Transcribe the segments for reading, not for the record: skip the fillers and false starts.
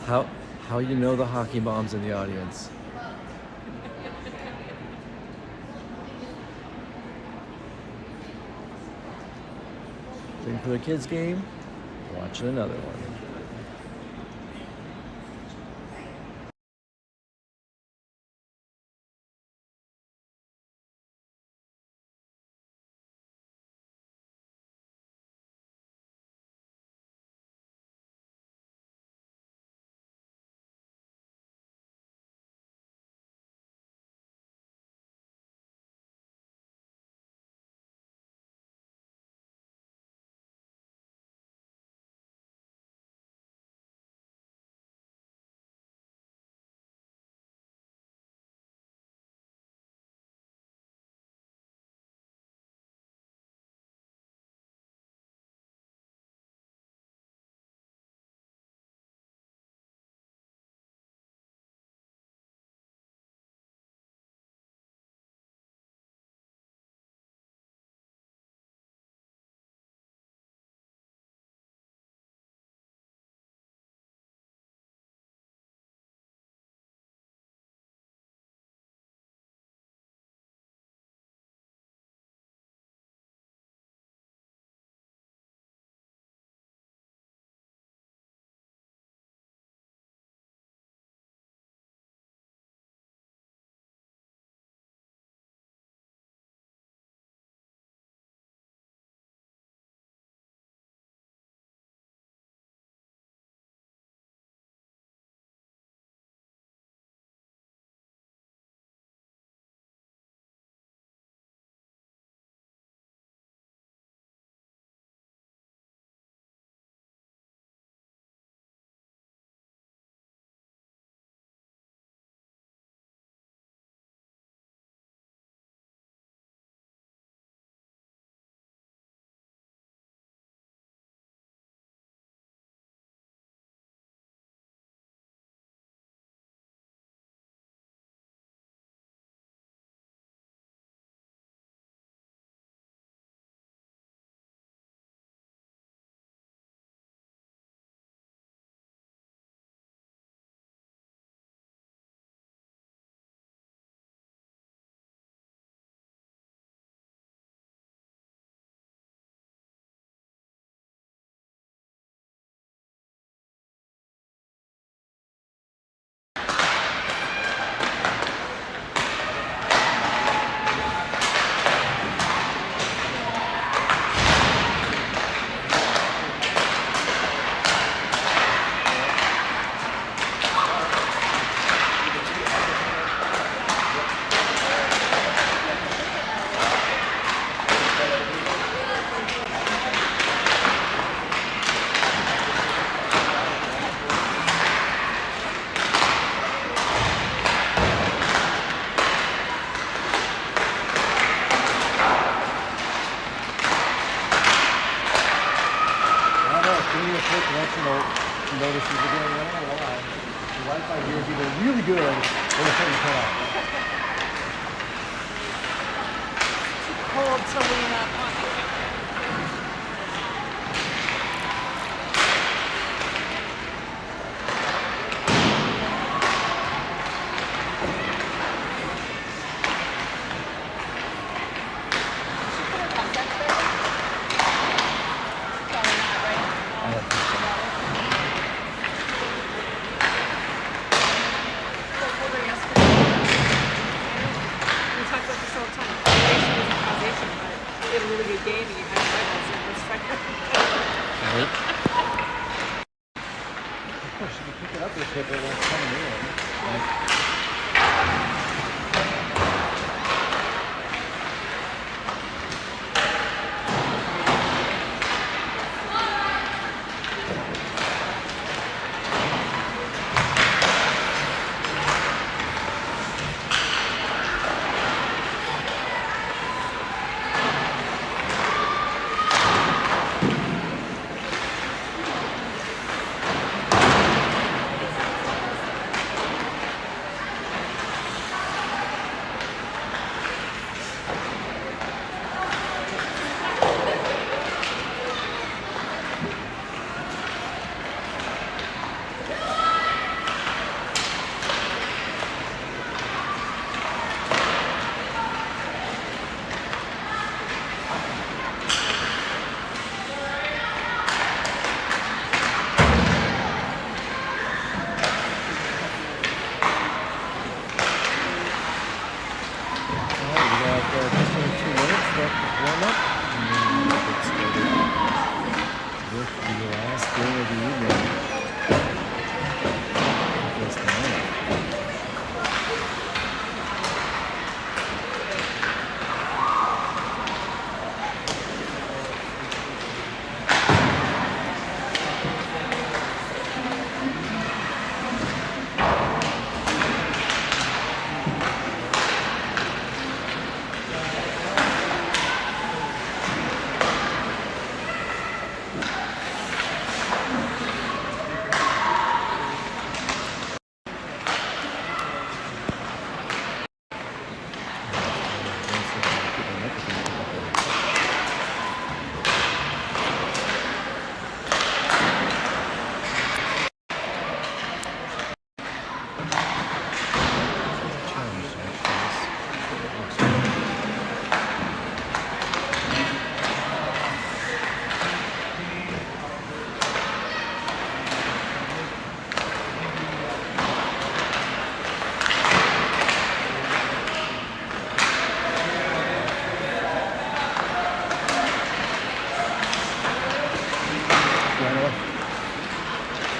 How how you know the hockey mom's in the audience? Waiting for the kids' game, watching another one. Notices again, I don't know why. The Wi-Fi here is either really good or it's starting to cut off. Too cold to lean up on. Really good warm up. And then we'll get started with the last game of the evening. Against the Moorhead.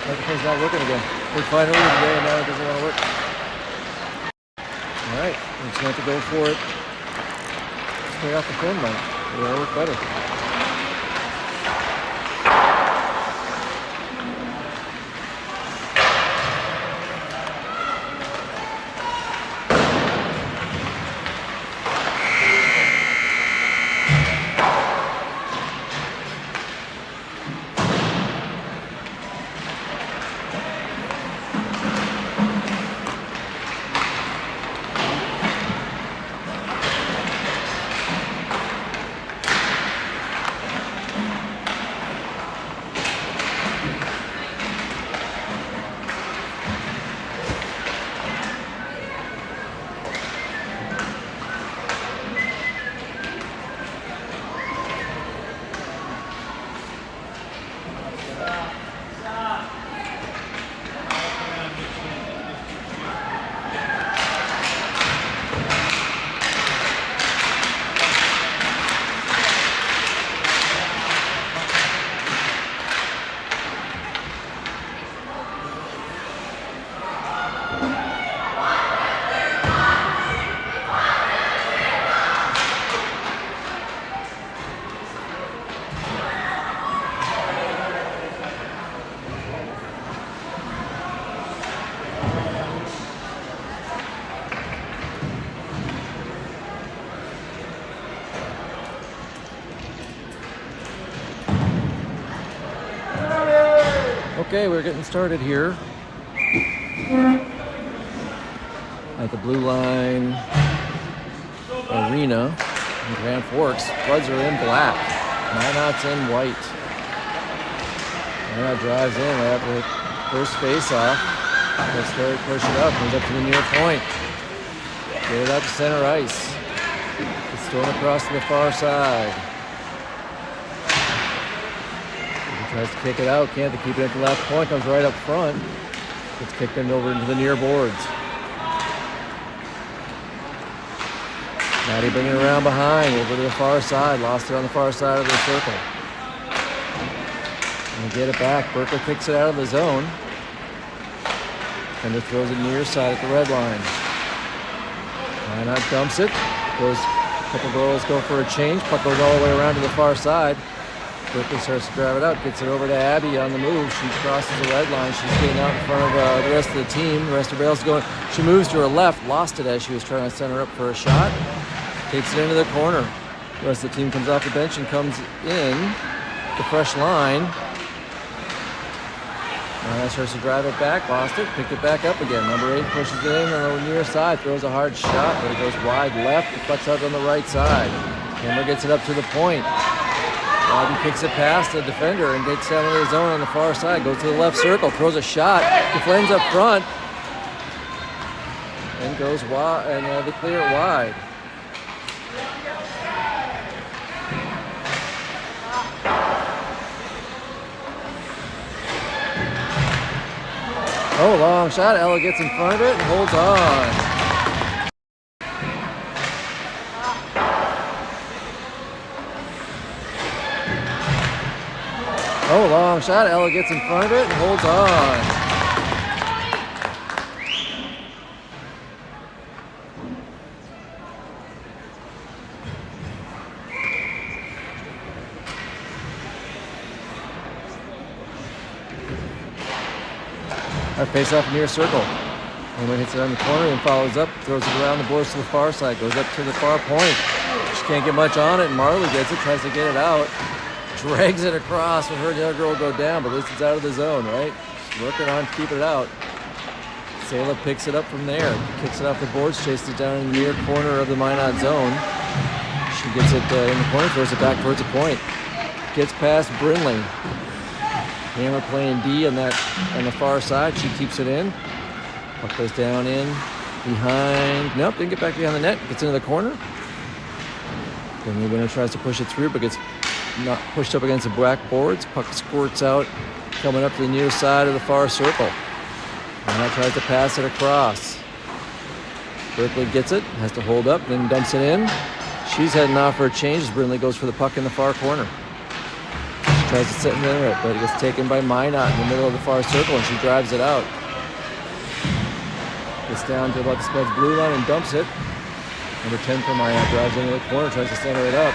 Microphone's not working again. We tried earlier today and now it doesn't want to work. Alright, we're just going to have to go for it. Straight off the phone mic. It'll work better. Okay, we're getting started here at the Blue Line Arena in Grand Forks. Spuds are in black, Minot's in white. Minot drives in right after the first face-off. Let's start push it up, comes up to the near point. Get it out to center ice. It's thrown across to the far side. Tries to kick it out, can't to keep it at the left point, comes right up front. Gets kicked in over into the near boards. Maddie bringing it around behind, over to the far side, lost it on the far side of the circle. And get it back, Berker kicks it out of the zone. Fender throws it near side at the red line. Minot dumps it, goes, a couple girls go for a change, puck goes all the way around to the far side. Berkeley starts to grab it out, gets it over to Abby on the move. She crosses the red line. She's getting out in front of the rest of the team. The rest of Rails going. She moves to her left, lost it as she was trying to center up for a shot. Takes it into the corner. The rest of the team comes off the bench and comes in the fresh line. Now starts to drive it back, lost it, picked it back up again. Number 8 pushes it in on the near side, throws a hard shot, but it goes wide left, deflects out on the right side. Hammer gets it up to the point. Bobby kicks it past the defender and gets down into the zone on the far side. Goes to the left circle, throws a shot, defends up front, and goes wide, and they clear it wide. Oh, long shot. Ella gets in front of it and holds on. Oh, long shot. Ella gets in front of it and holds on. Our face off near circle. Hammer hits it on the corner and follows up, throws it around the boards to the far side, goes up to the far point. She can't get much on it, and Marley gets it, tries to get it out, drags it across when her and the other girl go down, but at least it's out of the zone, right? She's working on keeping it out. Sayla picks it up from there, kicks it off the boards, chases it down in the near corner of the Minot zone. She gets it in the corner, throws it back towards the point. Gets past Brinley. Hammer playing D on the far side. She keeps it in. Puck goes down in behind. Nope, didn't get back behind the net. Gets into the corner. Then the winner tries to push it through, but gets not pushed up against the black boards. Puck squirts out, coming up to the near side of the far circle. And now tries to pass it across. Berkeley gets it, has to hold up, then dumps it in. She's heading off for a change as Brinley goes for the puck in the far corner. Tries to sit in there, but it gets taken by Minot in the middle of the far circle, and she drives it out. Gets down to about the Spuds blue line and dumps it. Number 10 for Minot drives into the corner, tries to center it up.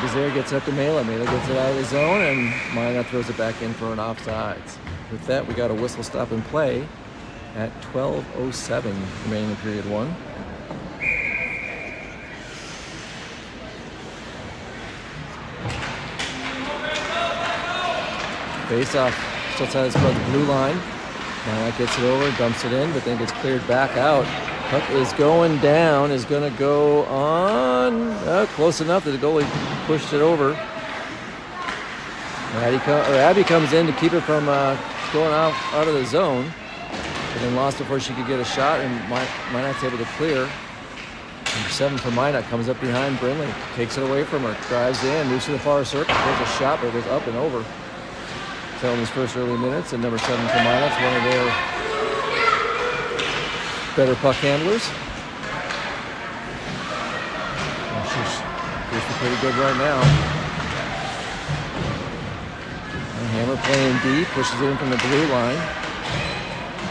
Bizarre gets up to Mela. Mela gets it out of the zone, and Minot throws it back in for an offsides. With that, we got a whistle stop and play at 12:07 remaining in period one. Face off, still outside the Spuds blue line. Minot gets it over, dumps it in, but then gets cleared back out. Puck is going down, is going to go on, close enough that the goalie pushed it over. Abby comes in to keep it from going out of the zone, but then lost before she could get a shot, and Minot's able to clear. Number 7 for Minot comes up behind Brinley, takes it away from her, drives in, moves to the far circle, throws a shot, but it goes up and over. Telling his first early minutes, and number 7 for Minot's one of their better puck handlers. And she's pretty good right now. And Hammer playing D, pushes it in from the blue line.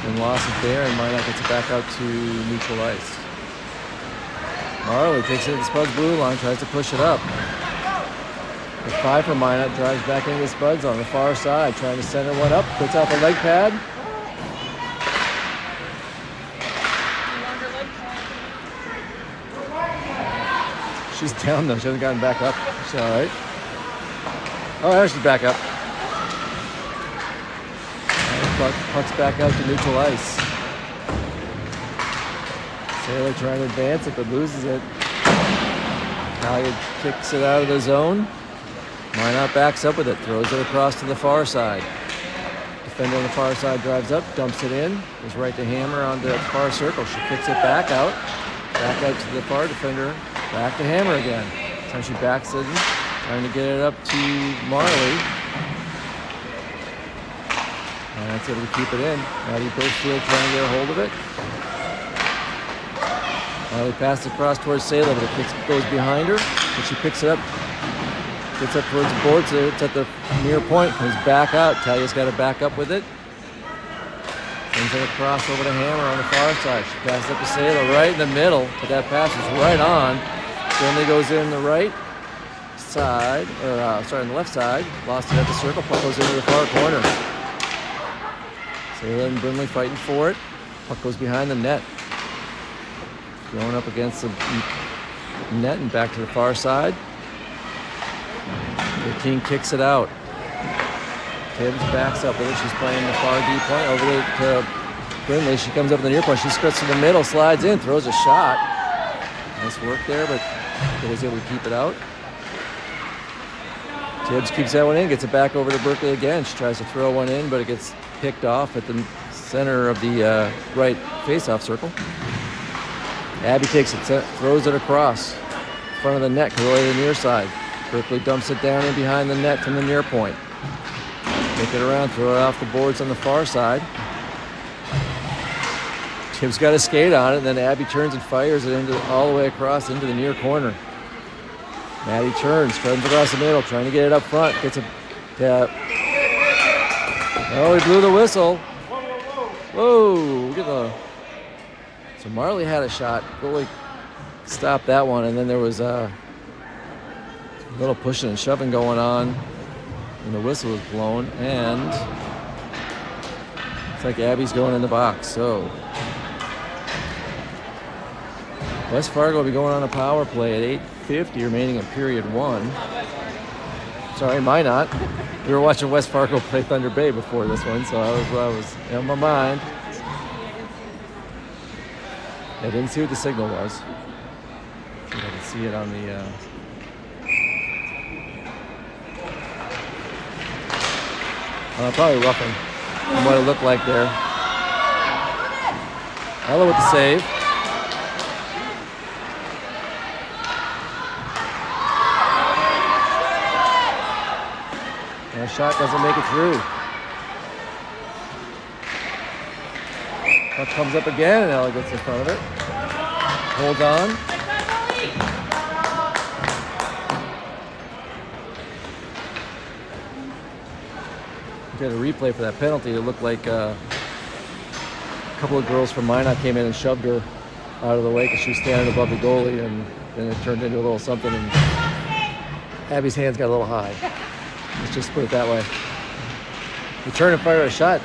And lost it there, and Minot gets it back out to neutral ice. Marley takes it to the Spuds blue line, tries to push it up. The 5 for Minot drives back into the Spuds on the far side, trying to center one up, puts out the leg pad. She's down though, she hasn't gotten back up. She's all right. Oh, there she's back up. Puck's back out to neutral ice. Sailor trying to advance it, but loses it. Halyard kicks it out of the zone. Minot backs up with it, throws it across to the far side. Defender on the far side drives up, dumps it in, goes right to Hammer on the far circle. She kicks it back out to the far defender, back to Hammer again. So she backs it in, trying to get it up to Marley. And that's able to keep it in. Maddie Birchfield trying to get a hold of it. Marley passes across towards Sayla, but it goes behind her, and she picks it up. Gets up towards the board, so it's at the near point, comes back out. Talia's got to back up with it. Sends it across over to Hammer on the far side. She passes up to Sayla right in the middle, but that pass is right on. Finley goes in the right side, on the left side. Lost it at the circle, puck goes into the far corner. Sayla and Brinley fighting for it. Puck goes behind the net. Going up against the net and back to the far side. 15 kicks it out. Tibbs backs up with it. She's playing the far D point over to Brinley. She comes up in the near point. She skirts to the middle, slides in, throws a shot. Nice work there, but was able to keep it out. Tibbs keeps that one in, gets it back over to Berkeley again. She tries to throw one in, but it gets picked off at the center of the right face-off circle. Abby takes it, throws it across in front of the net, away to the near side. Berkeley dumps it down in behind the net from the near point. Take it around, throw it off the boards on the far side. Tibbs got a skate on it, and then Abby turns and fires it all the way across into the near corner. Maddie turns across the middle, trying to get it up front. Gets a Yeah. Oh, he blew the whistle. Whoa. Look at the... So Marley had a shot. Goalie stopped that one, and then there was a little pushing and shoving going on, and the whistle was blown, and it's like Abby's going in the box. So West Fargo will be going on a power play at 8:50 remaining in period 1. Sorry, Minot. We were watching West Fargo play Thunder Bay before this one, so I was in my mind. I didn't see what the signal was. I can see it on the... probably roughing from what it looked like there. Ella with the save. And the shot doesn't make it through. Puck comes up again, and Ella gets in front of it. Holds on. Did a replay for that penalty. It looked like a couple of girls from Minot came in and shoved her out of the way because she was standing above the goalie, and then it turned into a little something, and Abby's hands got a little high. Let's just put it that way. Return and fire a shot.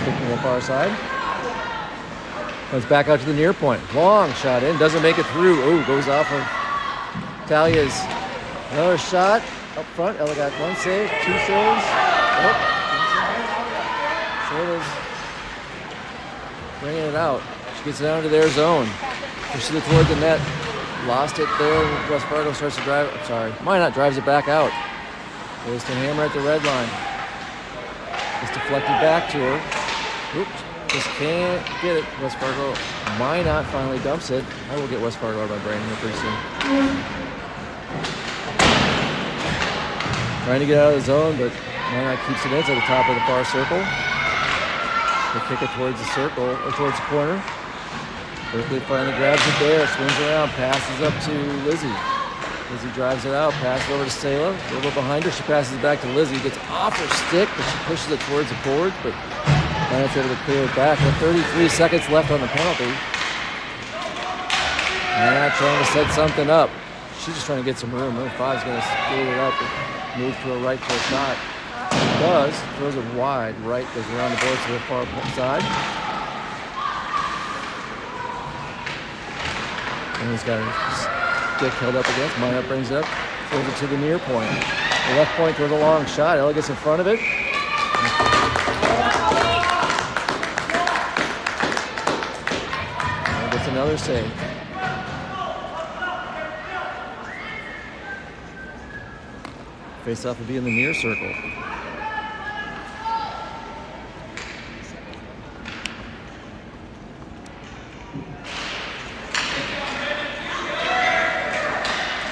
Kicking the far side. Comes back out to the near point. Long shot in. Doesn't make it through. Oh, goes off of Talia's. Another shot. Up front, Ella got one save, 2 saves. Oh. Sailors bringing it out. She gets it down to their zone. Pushes it toward the net. Lost it there. West Fargo starts to drive. Minot drives it back out. Goes to Hammer at the red line. It's deflected back to her. Oops. Just can't get it. West Fargo. Minot finally dumps it. I will get West Fargo out of my brain here pretty soon. Trying to get out of the zone, but Minot keeps it in to the top of the far circle. They kick it towards the circle, or towards the corner. Berkeley finally grabs it there, swings around, passes up to Lizzie. Lizzie drives it out, passes over to Sayla. A little bit behind her, she passes it back to Lizzie. Gets off her stick, but she pushes it towards the board, but Minot's able to clear it back. With 33 seconds left on the penalty. Minot trying to set something up. She's just trying to get some room. Room 5's going to skate it up and move to her right for a shot. She does. Throws it wide. Right goes around the board to the far side. And he's got his stick held up against. Minot brings it up. Throws it to the near point. The left point throws a long shot. Ella gets in front of it. And gets another save. Face-off will be in the near circle.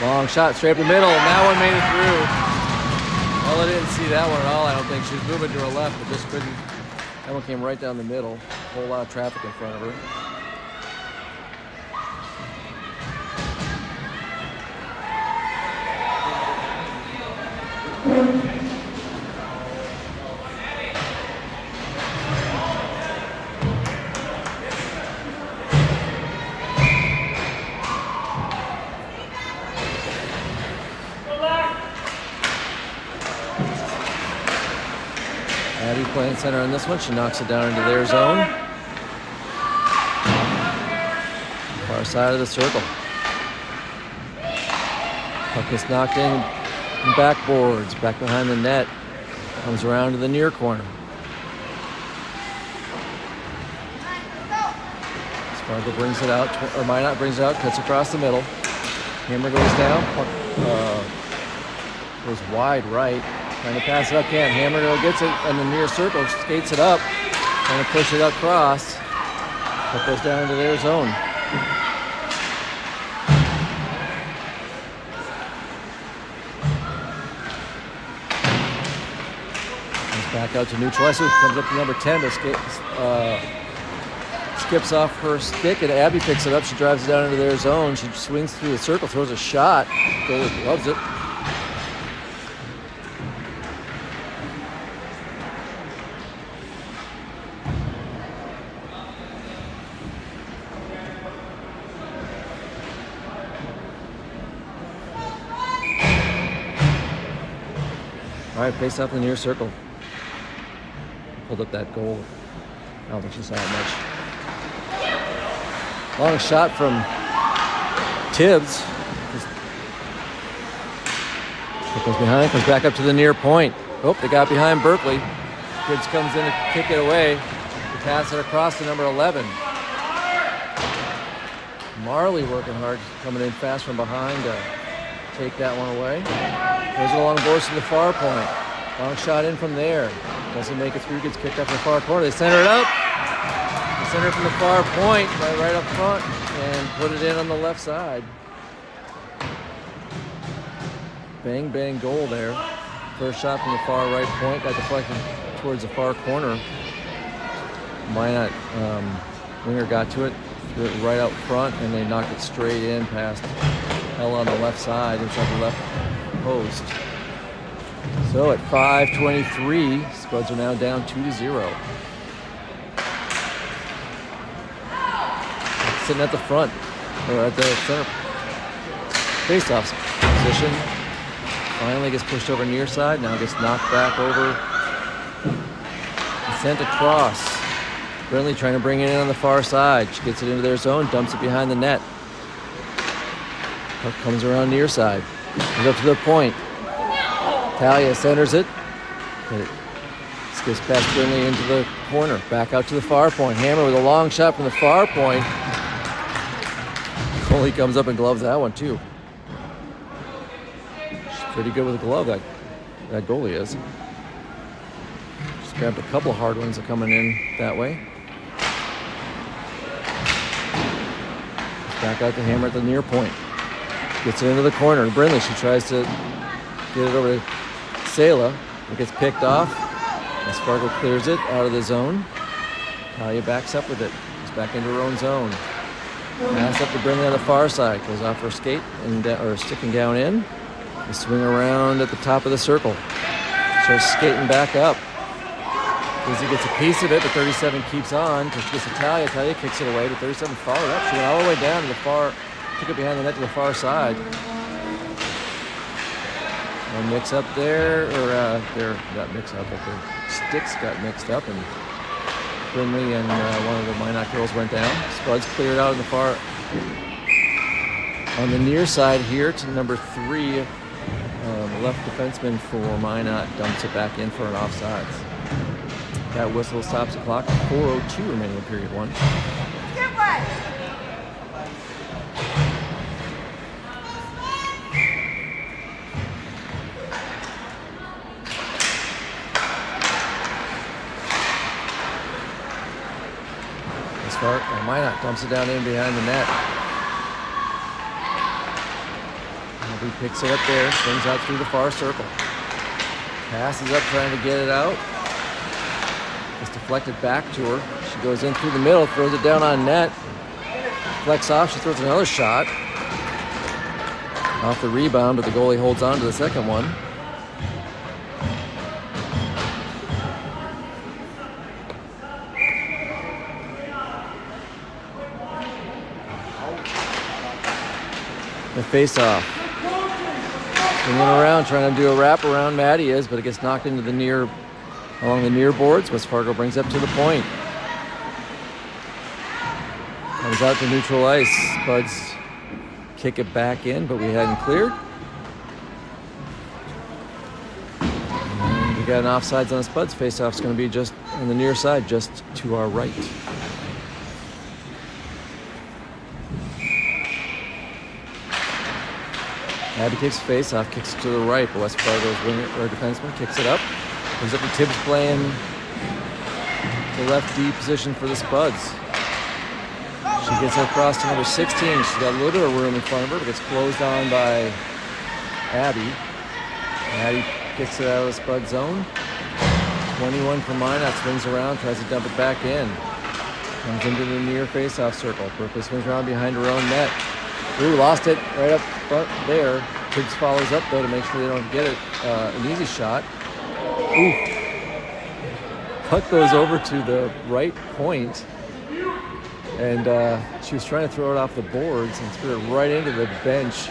Long shot straight up the middle, and that one made it through. Ella didn't see that one at all, I don't think. She was moving to her left, but just couldn't. That one came right down the middle. A whole lot of traffic in front of her. Abby playing center on this one. She knocks it down into their zone. Far side of the circle. Puck is knocked in backboards, back behind the net. Comes around to the near corner. Spargo brings it out, or Minot brings it out, cuts across the middle. Hammer goes down. Puck goes wide right. Trying to pass it up, can't. Hammer gets it in the near circle, skates it up, trying to push it across. Puck goes down into their zone. Comes back out to neutral ice. Comes up to number 10, but skips off her stick, and Abby picks it up. She drives it down into their zone. She swings through the circle, throws a shot. Goalie loves it. All right, face off in the near circle. Pulled up that goal. I don't think she saw it much. Long shot from Tibbs. Goes behind, comes back up to the near point. Oh, they got behind Berkeley. Tibbs comes in to kick it away. To pass it across to number 11. Marley working hard, coming in fast from behind to take that one away. Goes along the boards to the far point. Long shot in from there. Doesn't make it through, gets kicked up from the far corner. They center it up. They center it from the far point, right up front, and put it in on the left side. Bang, bang goal there. First shot from the far right point, got deflected towards the far corner. Minot winger got to it, threw it right out front, and they knocked it straight in past L on the left side, inside the left post. So at 5:23, Spuds are now down 2-0. Sitting at the front, or at the center face-off position. Finally gets pushed over near side, now gets knocked back over. Sent across. Brindley trying to bring it in on the far side. She gets it into their zone, dumps it behind the net. Puck comes around near side. Goes up to the point. Talia centers it. It skips past Brindley into the corner. Back out to the far point. Hammer with a long shot from the far point. Goalie comes up and gloves that one too. Pretty good with a glove, that goalie is. Just grabbed a couple of hard ones that are coming in that way. Back out to Hammer at the near point. Gets it into the corner. Brindley, she tries to get it over to Sela. It gets picked off. As Fargo clears it out of the zone. Talia backs up with it. Goes back into her own zone. Pass up to Brindley on the far side. Goes off her skate and or sticking down in. They swing around at the top of the circle. Starts skating back up. Lizzie gets a piece of it, but 37 keeps on. Because she gets to Talia. Talia kicks it away, but 37 followed up. She went all the way down to the far, took it behind the net to the far side. A mix up there, or not mix up, but the sticks got mixed up, and Brindley and one of the Minot girls went down. Spuds cleared out in the far, on the near side here to number 3. The left defenseman for Minot dumps it back in for an offsides. That whistle stops the clock. 4:02 remaining in period 1. As far Minot dumps it down in behind the net. He picks it up there, swings out through the far circle. Passes up trying to get it out. It's deflected back to her. She goes in through the middle, throws it down on net. Flex off, she throws another shot. Off the rebound, but the goalie holds on to the second one. The face-off. Swinging around, trying to do a wrap around. Maddie is, but it gets knocked into the near, along the near boards. West Fargo brings up to the point. Comes out to neutral ice. Spuds kick it back in, but we hadn't cleared. And we got an offsides on the Spuds. Face-off's going to be just on the near side, just to our right. Abby takes face off, kicks it to the right, but West Fargo's winger or defenseman kicks it up. Comes up to Tibbs playing the left D position for the Spuds. She gets it across to number 16. She's got a little bit of room in front of her, but gets closed on by Abby. Abby kicks it out of the Spud zone. 21 for Minot, swings around, tries to dump it back in. Comes into the near face-off circle. Berkeley swings around behind her own net. Ooh, lost it right up front there. Tibbs follows up, though, to make sure they don't get it. An easy shot. Ooh. Puck goes over to the right point. And she was trying to throw it off the boards and threw it right into the bench.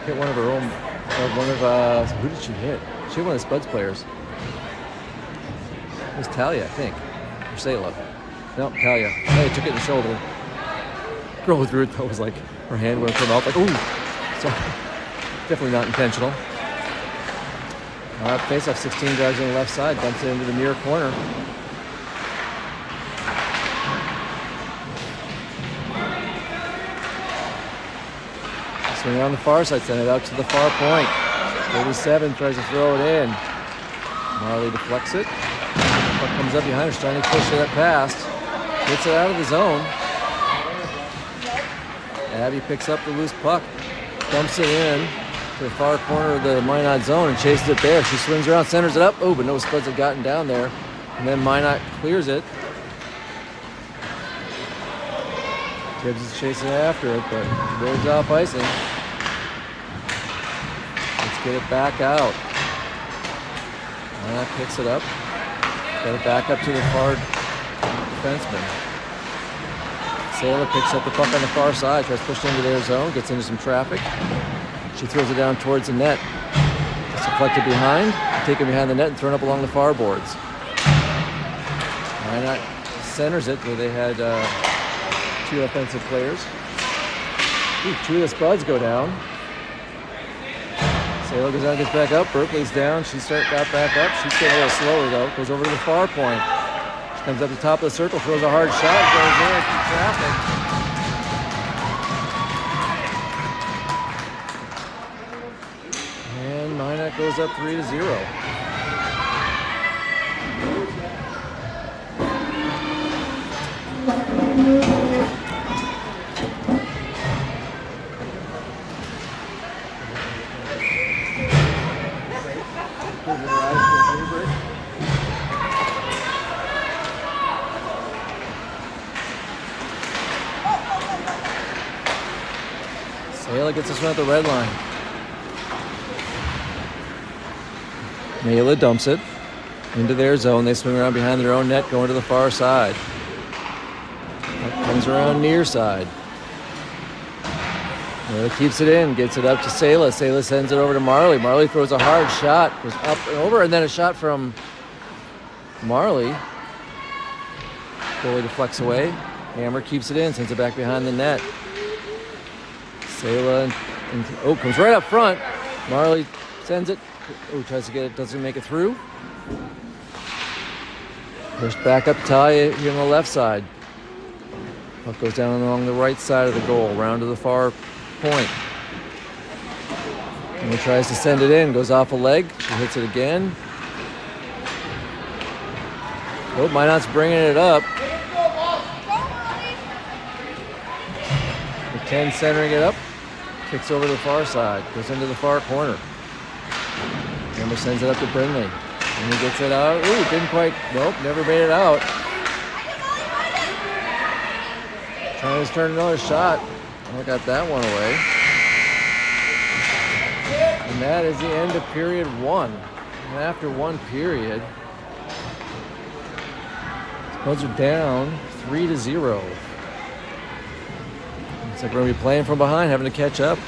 Hit one of her own, who did she hit? She one of the Spuds players. It was Talia, I think. Or Sayla. No, Talia. Talia took it in the shoulder. Girl who threw it, though, was like, her hand went from out, like, ooh. So, definitely not intentional. Face off 16 drives on the left side, dumps it into the near corner. Swing on the far side, send it out to the far point. 37 tries to throw it in. Marley deflects it. Puck comes up behind her, trying to push that past. Gets it out of the zone. Abby picks up the loose puck, dumps it in to the far corner of the Minot zone and chases it there. She swings around, centers it up. Oh, but no Spuds had gotten down there. And then Minot clears it. Tibbs is chasing after it, but goes off icing. Let's get it back out. Minot picks it up. Got it back up to the far defenseman. Sayla picks up the puck on the far side, tries to push it into their zone, gets into some traffic. She throws it down towards the net. It's deflected behind, taken behind the net and thrown up along the far boards. Minot centers it where they had two offensive players. Ooh, two of the Spuds go down. Sayla goes down, gets back up. Berkeley's down. Got back up. She's getting a little slower though. Goes over to the far point. She comes up the top of the circle, throws a hard shot, goes in through traffic. And Minot goes up 3-0. Sayla gets this one at the red line. Mayla dumps it into their zone. They swing around behind their own net, going to the far side. Comes around near side. Mayla keeps it in, gets it up to Sayla. Sayla sends it over to Marley. Marley throws a hard shot, goes up and over, and then a shot from Marley. Goalie deflects away. Hammer keeps it in, sends it back behind the net. Sayla comes right up front. Marley sends it. Oh, tries to get it, doesn't make it through. Pushed back up Talia here on the left side. Puck goes down along the right side of the goal, round to the far point. And he tries to send it in, goes off a leg. She hits it again. Oh, Minot's bringing it up. The 10 centering it up. Kicks over to the far side, goes into the far corner. Hammer sends it up to Brindley. And he gets it out. Ooh, didn't quite, nope, never made it out. Trying to turn another shot. Oh, got that one away. And that is the end of period one. And after one period, Spuds are down 3-0. Looks like we're going to be playing from behind, having to catch up.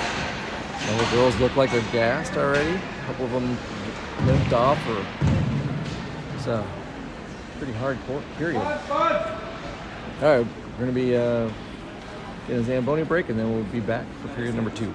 Some of the girls look like they're gassed already. A couple of them limped off. It's a pretty hard period. All right, we're going to be getting a Zamboni break, and then we'll be back for period number 2.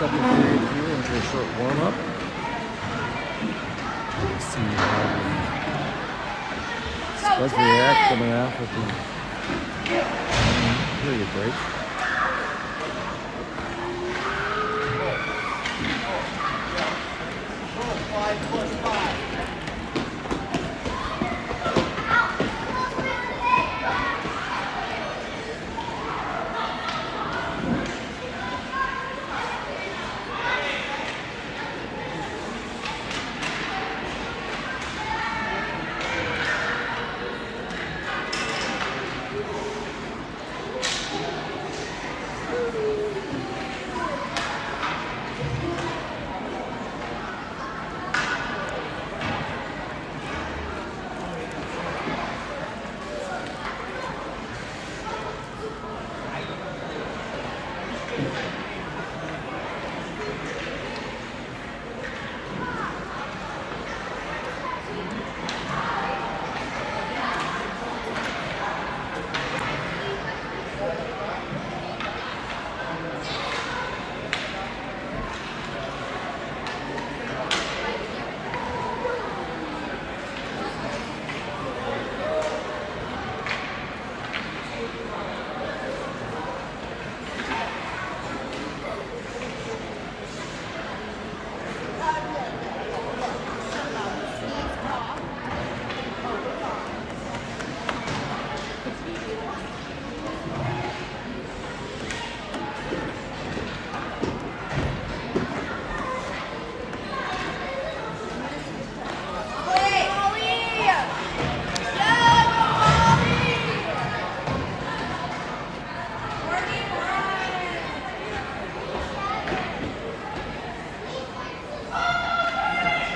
second period here into a short warm-up. Let's see how Spuds react coming off with the period break.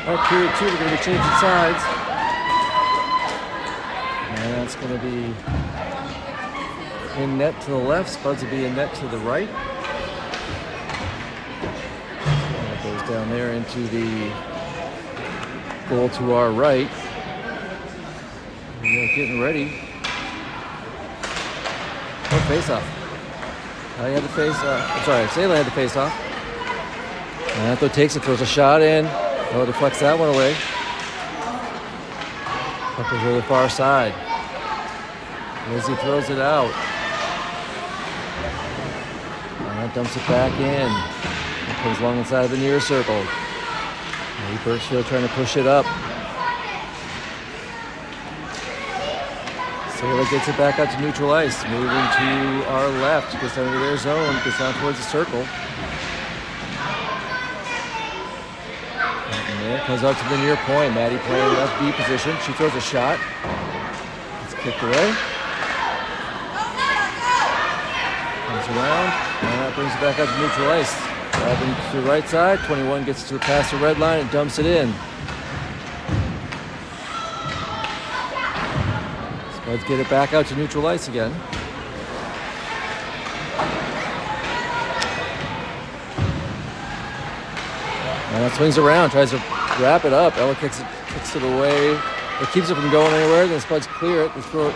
All right, period 2, we're going to be changing sides. And that's going to be in net to the left. Spuds will be in net to the right. And it goes down there into the goal to our right. We are getting ready. Oh, face off. I had the face off. I'm sorry, Sayla had the face off. And Anto takes it, throws a shot in. Oh, deflects that one away. Puck goes to the far side. Lizzie throws it out. And that dumps it back in. It comes along inside the near circle. Lee Birchfield trying to push it up. Sayla gets it back out to neutral ice. Moving to our left. Gets down to their zone. Gets down towards the circle. Comes out to the near point. Maddie playing left B position. She throws a shot. It's kicked away. Comes around. And that brings it back up to neutral ice. Driving to the right side. 21 gets to past the red line and dumps it in. Spuds get it back out to neutral ice again. And that swings around, tries to wrap it up. Ella kicks it away. It keeps it from going anywhere. Then Spuds clear it. They throw it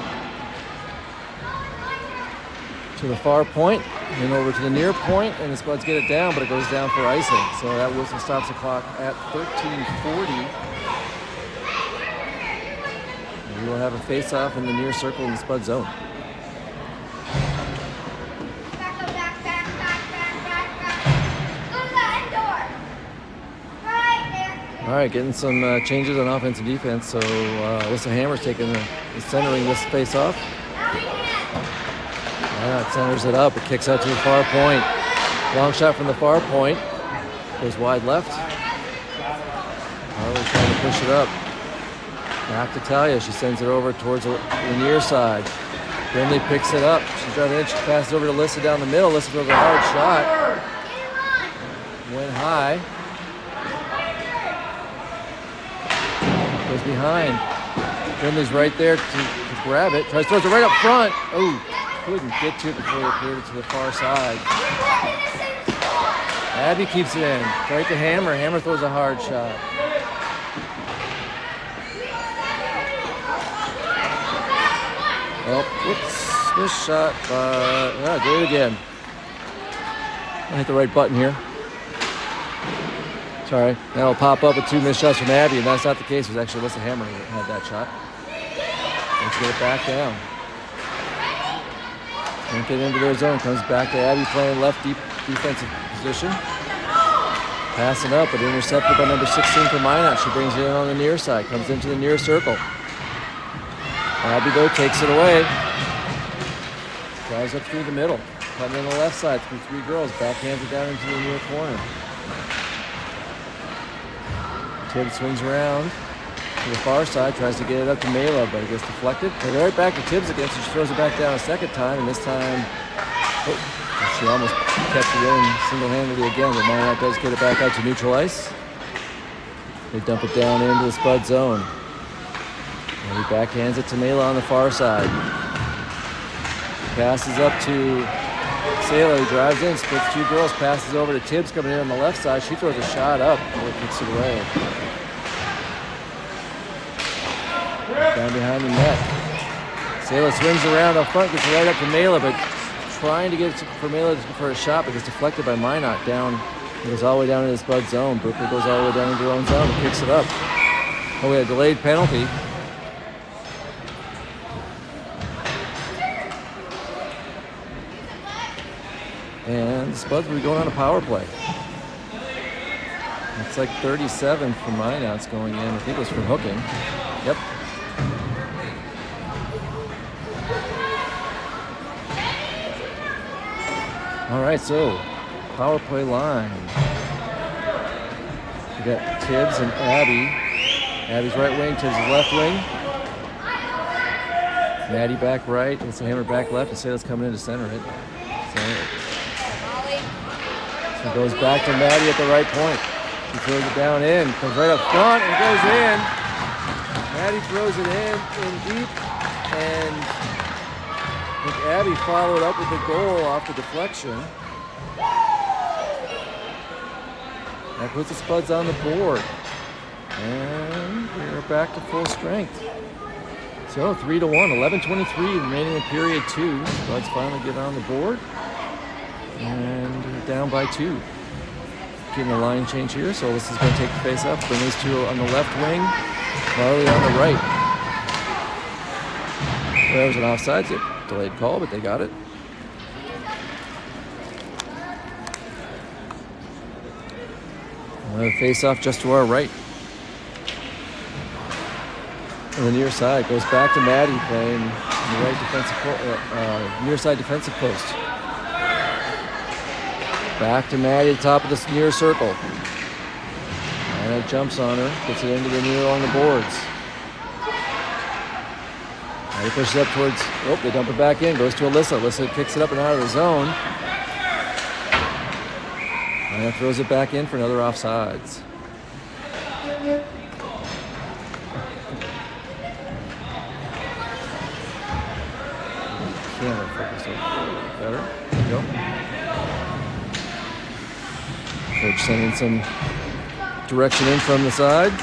to the far point, then over to the near point, and the Spuds get it down, but it goes down for icing. So that whistle stops the clock at 13:40. And we will have a face-off in the near circle in the Spud zone. All right, getting some changes on offense and defense. So Alyssa Hammer's taking the centering this face off. Yeah, it centers it up. It kicks out to the far point. Long shot from the far point. Goes wide left. Harley trying to push it up. Back to Talia. She sends it over towards the near side. Brinley picks it up. She's driving in. She passes over to Alyssa down the middle. Alyssa throws a hard shot. Went high. Goes behind. Brinley's right there to grab it. Throws it right up front. Oh, couldn't get to it before it cleared it to the far side. Abby keeps it in. Right to Hammer. Hammer throws a hard shot. Oh, whoops. Missed shot, but did it again. I hit the right button here. Sorry, that'll pop up with 2 missed shots from Abby, and that's not the case. It was actually Alyssa Hammer who had that shot. Let's get it back down. Can't get into their zone. Comes back to Abby playing left deep defensive position. Passing up, but intercepted by number 16 for Minot. She brings it in on the near side. Comes into the near circle. Abby, though, takes it away. Drives up through the middle. Cutting in the left side through 3 girls. Backhands it down into the near corner. Tibbs swings around to the far side. Tries to get it up to Mela, but it gets deflected. But right back to Tibbs again, so she throws it back down a second time. And this time, she almost kept it in single-handedly again. But Minot does get it back out to neutral ice. They dump it down into the Spud zone. And he backhands it to Mela on the far side. Passes up to Sailor, who drives in, splits 2 girls, passes over to Tibbs coming in on the left side. She throws a shot up, or kicks it away. Down behind the net. Sailor swings around up front, gets right up to Mela, but trying to get it for Mela for a shot, but gets deflected by Minot down. It goes all the way down into the Spud zone. Brooklyn goes all the way down into her own zone and kicks it up. Oh, we had a delayed penalty. And the Spuds will be going on a power play. It's like 37 for Minot's going in. I think it was from hooking. Yep. All right, so power play line. We got Tibbs and Abby. Abby's right wing, Tibbs' left wing. Maddie back right, and Hammer back left, and Sayla's coming in to center it. So it goes back to Maddie at the right point. She throws it down in, comes right up front and goes in. Maddie throws it in deep, and I think Abby followed up with the goal off the deflection. That puts the Spuds on the board. And we're back to full strength. So 3-1, 11:23 remaining in period 2. Spuds finally get on the board. And down by 2. Getting a line change here, so this is going to take the face up. Bring these 2 on the left wing, Marley on the right. There was an offside, so delayed call, but they got it. Another face off just to our right. On the near side, goes back to Maddie playing the right defensive near side defensive post. Back to Maddie at the top of the near circle. And it jumps on her, gets it into the near along the boards. Maddie pushes up towards, they dump it back in, goes to Alyssa. Alyssa kicks it up and out of the zone. And throws it back in for another offsides. Camera focus up better. There you go. Coach sending some direction in from the side.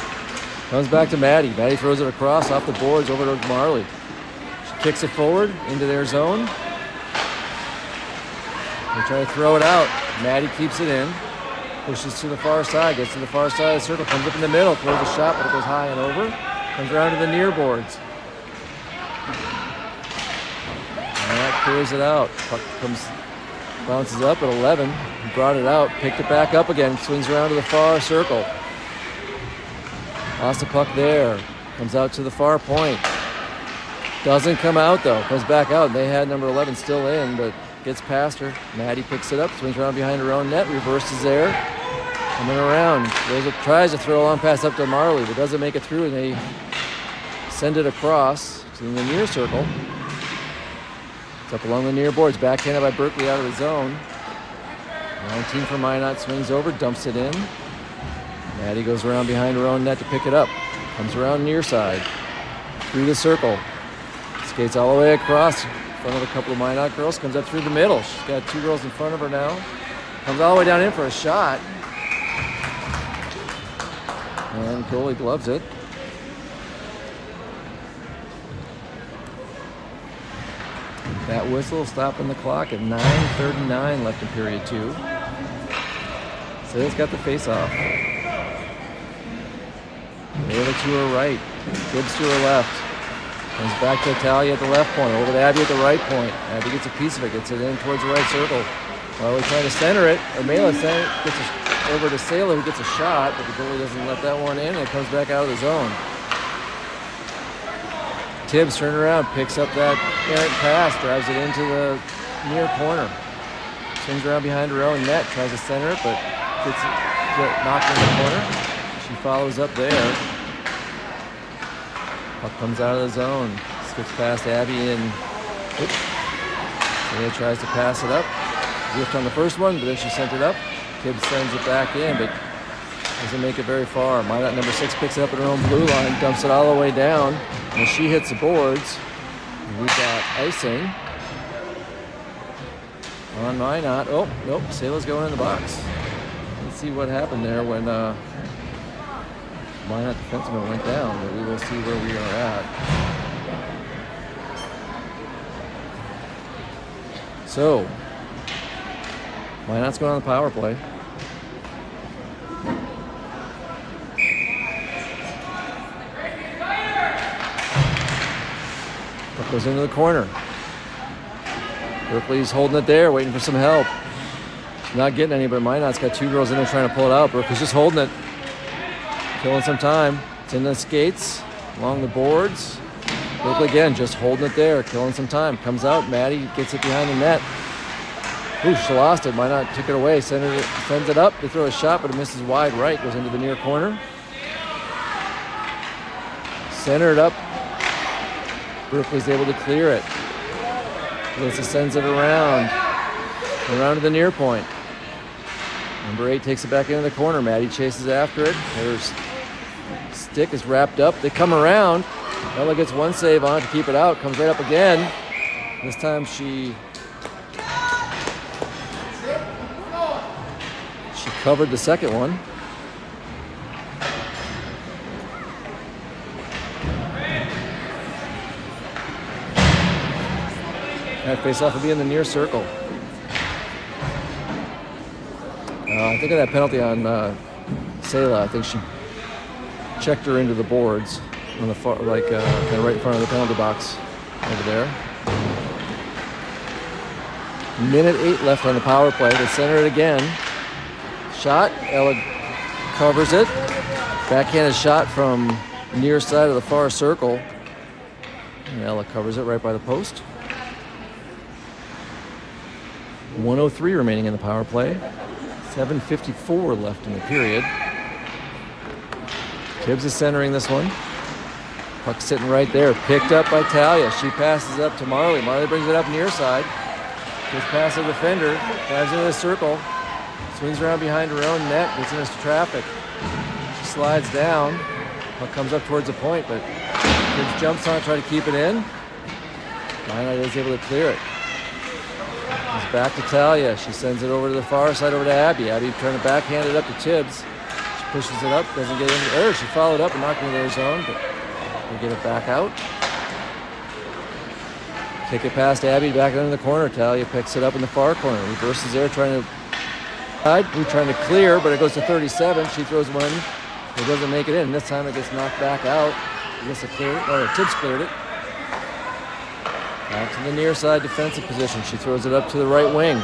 Comes back to Maddie. Maddie throws it across off the boards over to Marley. She kicks it forward into their zone. They try to throw it out. Maddie keeps it in. Pushes to the far side. Gets to the far side of the circle. Comes up in the middle. Throws a shot, but it goes high and over. Comes around to the near boards. And that clears it out. Puck bounces up at 11. Brought it out, picked it back up again, swings around to the far circle. Lost the puck there. Comes out to the far point. Doesn't come out though. Comes back out. They had number 11 still in, but gets past her. Maddie picks it up, swings around behind her own net, reverses there. Coming around. Tries to throw a long pass up to Marley, but doesn't make it through, and they send it across to the near circle. It's up along the near boards, backhanded by Berkeley out of the zone. 19 for Minot, swings over, dumps it in. Maddie goes around behind her own net to pick it up. Comes around near side, through the circle. Skates all the way across in front of a couple of Minot girls. Comes up through the middle. She's got 2 girls in front of her now. Comes all the way down in for a shot. And goalie gloves it. That whistle stopping the clock at 9:39 left in period 2. So it's got the face off. Layla to her right. Tibbs to her left. Comes back to Talia at the left point. Over to Abby at the right point. Abby gets a piece of it. Gets it in towards the right circle. While we're trying to center it. Mela gets it over to Sayla, who gets a shot, but the goalie doesn't let that one in, and it comes back out of the zone. Tibbs turns around, picks up that errant pass, drives it into the near corner. Swings around behind her own net, tries to center it, but gets knocked in the corner. She follows up there. Puck comes out of the zone, skips past Abby and Sayla tries to pass it up. Whiffed on the first one, but then she sent it up. Tibbs sends it back in, but doesn't make it very far. Minot number 6 picks it up at her own blue line, dumps it all the way down, and she hits the boards. We've got icing on Minot. Oh, nope, Sayla's going in the box. Let's see what happened there when Minot defenseman went down, but we will see where we are at. So, Minot's going on the power play. Puck goes into the corner. Berkeley's holding it there, waiting for some help. She's not getting any, but Minot's got 2 girls in there trying to pull it out. Berkeley's just holding it, killing some time. It's in the skates, along the boards. Berkeley again, just holding it there, killing some time. Comes out, Maddie gets it behind the net. Ooh, she lost it. Minot took it away, sends it up to throw a shot, but it misses wide right, goes into the near corner. Centered up. Berkeley's able to clear it. Lisa sends it around to the near point. Number 8 takes it back into the corner. Maddie chases after it. Her stick is wrapped up. They come around. Ella gets one save on it to keep it out. Comes right up again. This time she covered the second one. That face-off will be in the near circle. I think of that penalty on Sayla. I think she checked her into the boards on the far, kind of right in front of the penalty box over there. Minute 8 left on the power play. They center it again. Shot. Ella covers it. Backhanded shot from near side of the far circle. And Ella covers it right by the post. 1:03 remaining in the power play. 7:54 left in the period. Tibbs is centering this one. Puck sitting right there. Picked up by Talia. She passes up to Marley. Marley brings it up near side. Gets past the defender. Dives into the circle. Swings around behind her own net. Gets into traffic. She slides down. Puck comes up towards the point, but Tibbs jumps on it, try to keep it in. Minot is able to clear it. It's back to Talia. She sends it over to the far side, over to Abby. Abby trying to backhand it up to Tibbs. She pushes it up, doesn't get into the She followed up and knocked into their zone, but they get it back out. Kick it past Abby, back into the corner. Talia picks it up in the far corner. Reverses there, trying to clear, but it goes to 37. She throws one. It doesn't make it in. This time it gets knocked back out. Tibbs cleared it. Back to the near side defensive position. She throws it up to the right wing.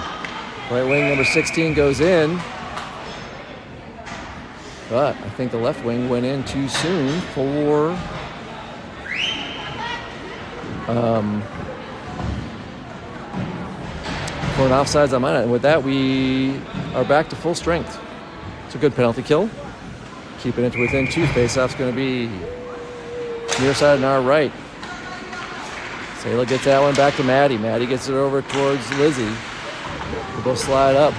Right wing number 16 goes in. But I think the left wing went in too soon for an offsides on Minot. And with that, we are back to full strength. It's a good penalty kill. Keeping it to within 2. Faceoff's going to be near side and our right. Sayla gets that one back to Maddie. Maddie gets it over towards Lizzie. They both slide up.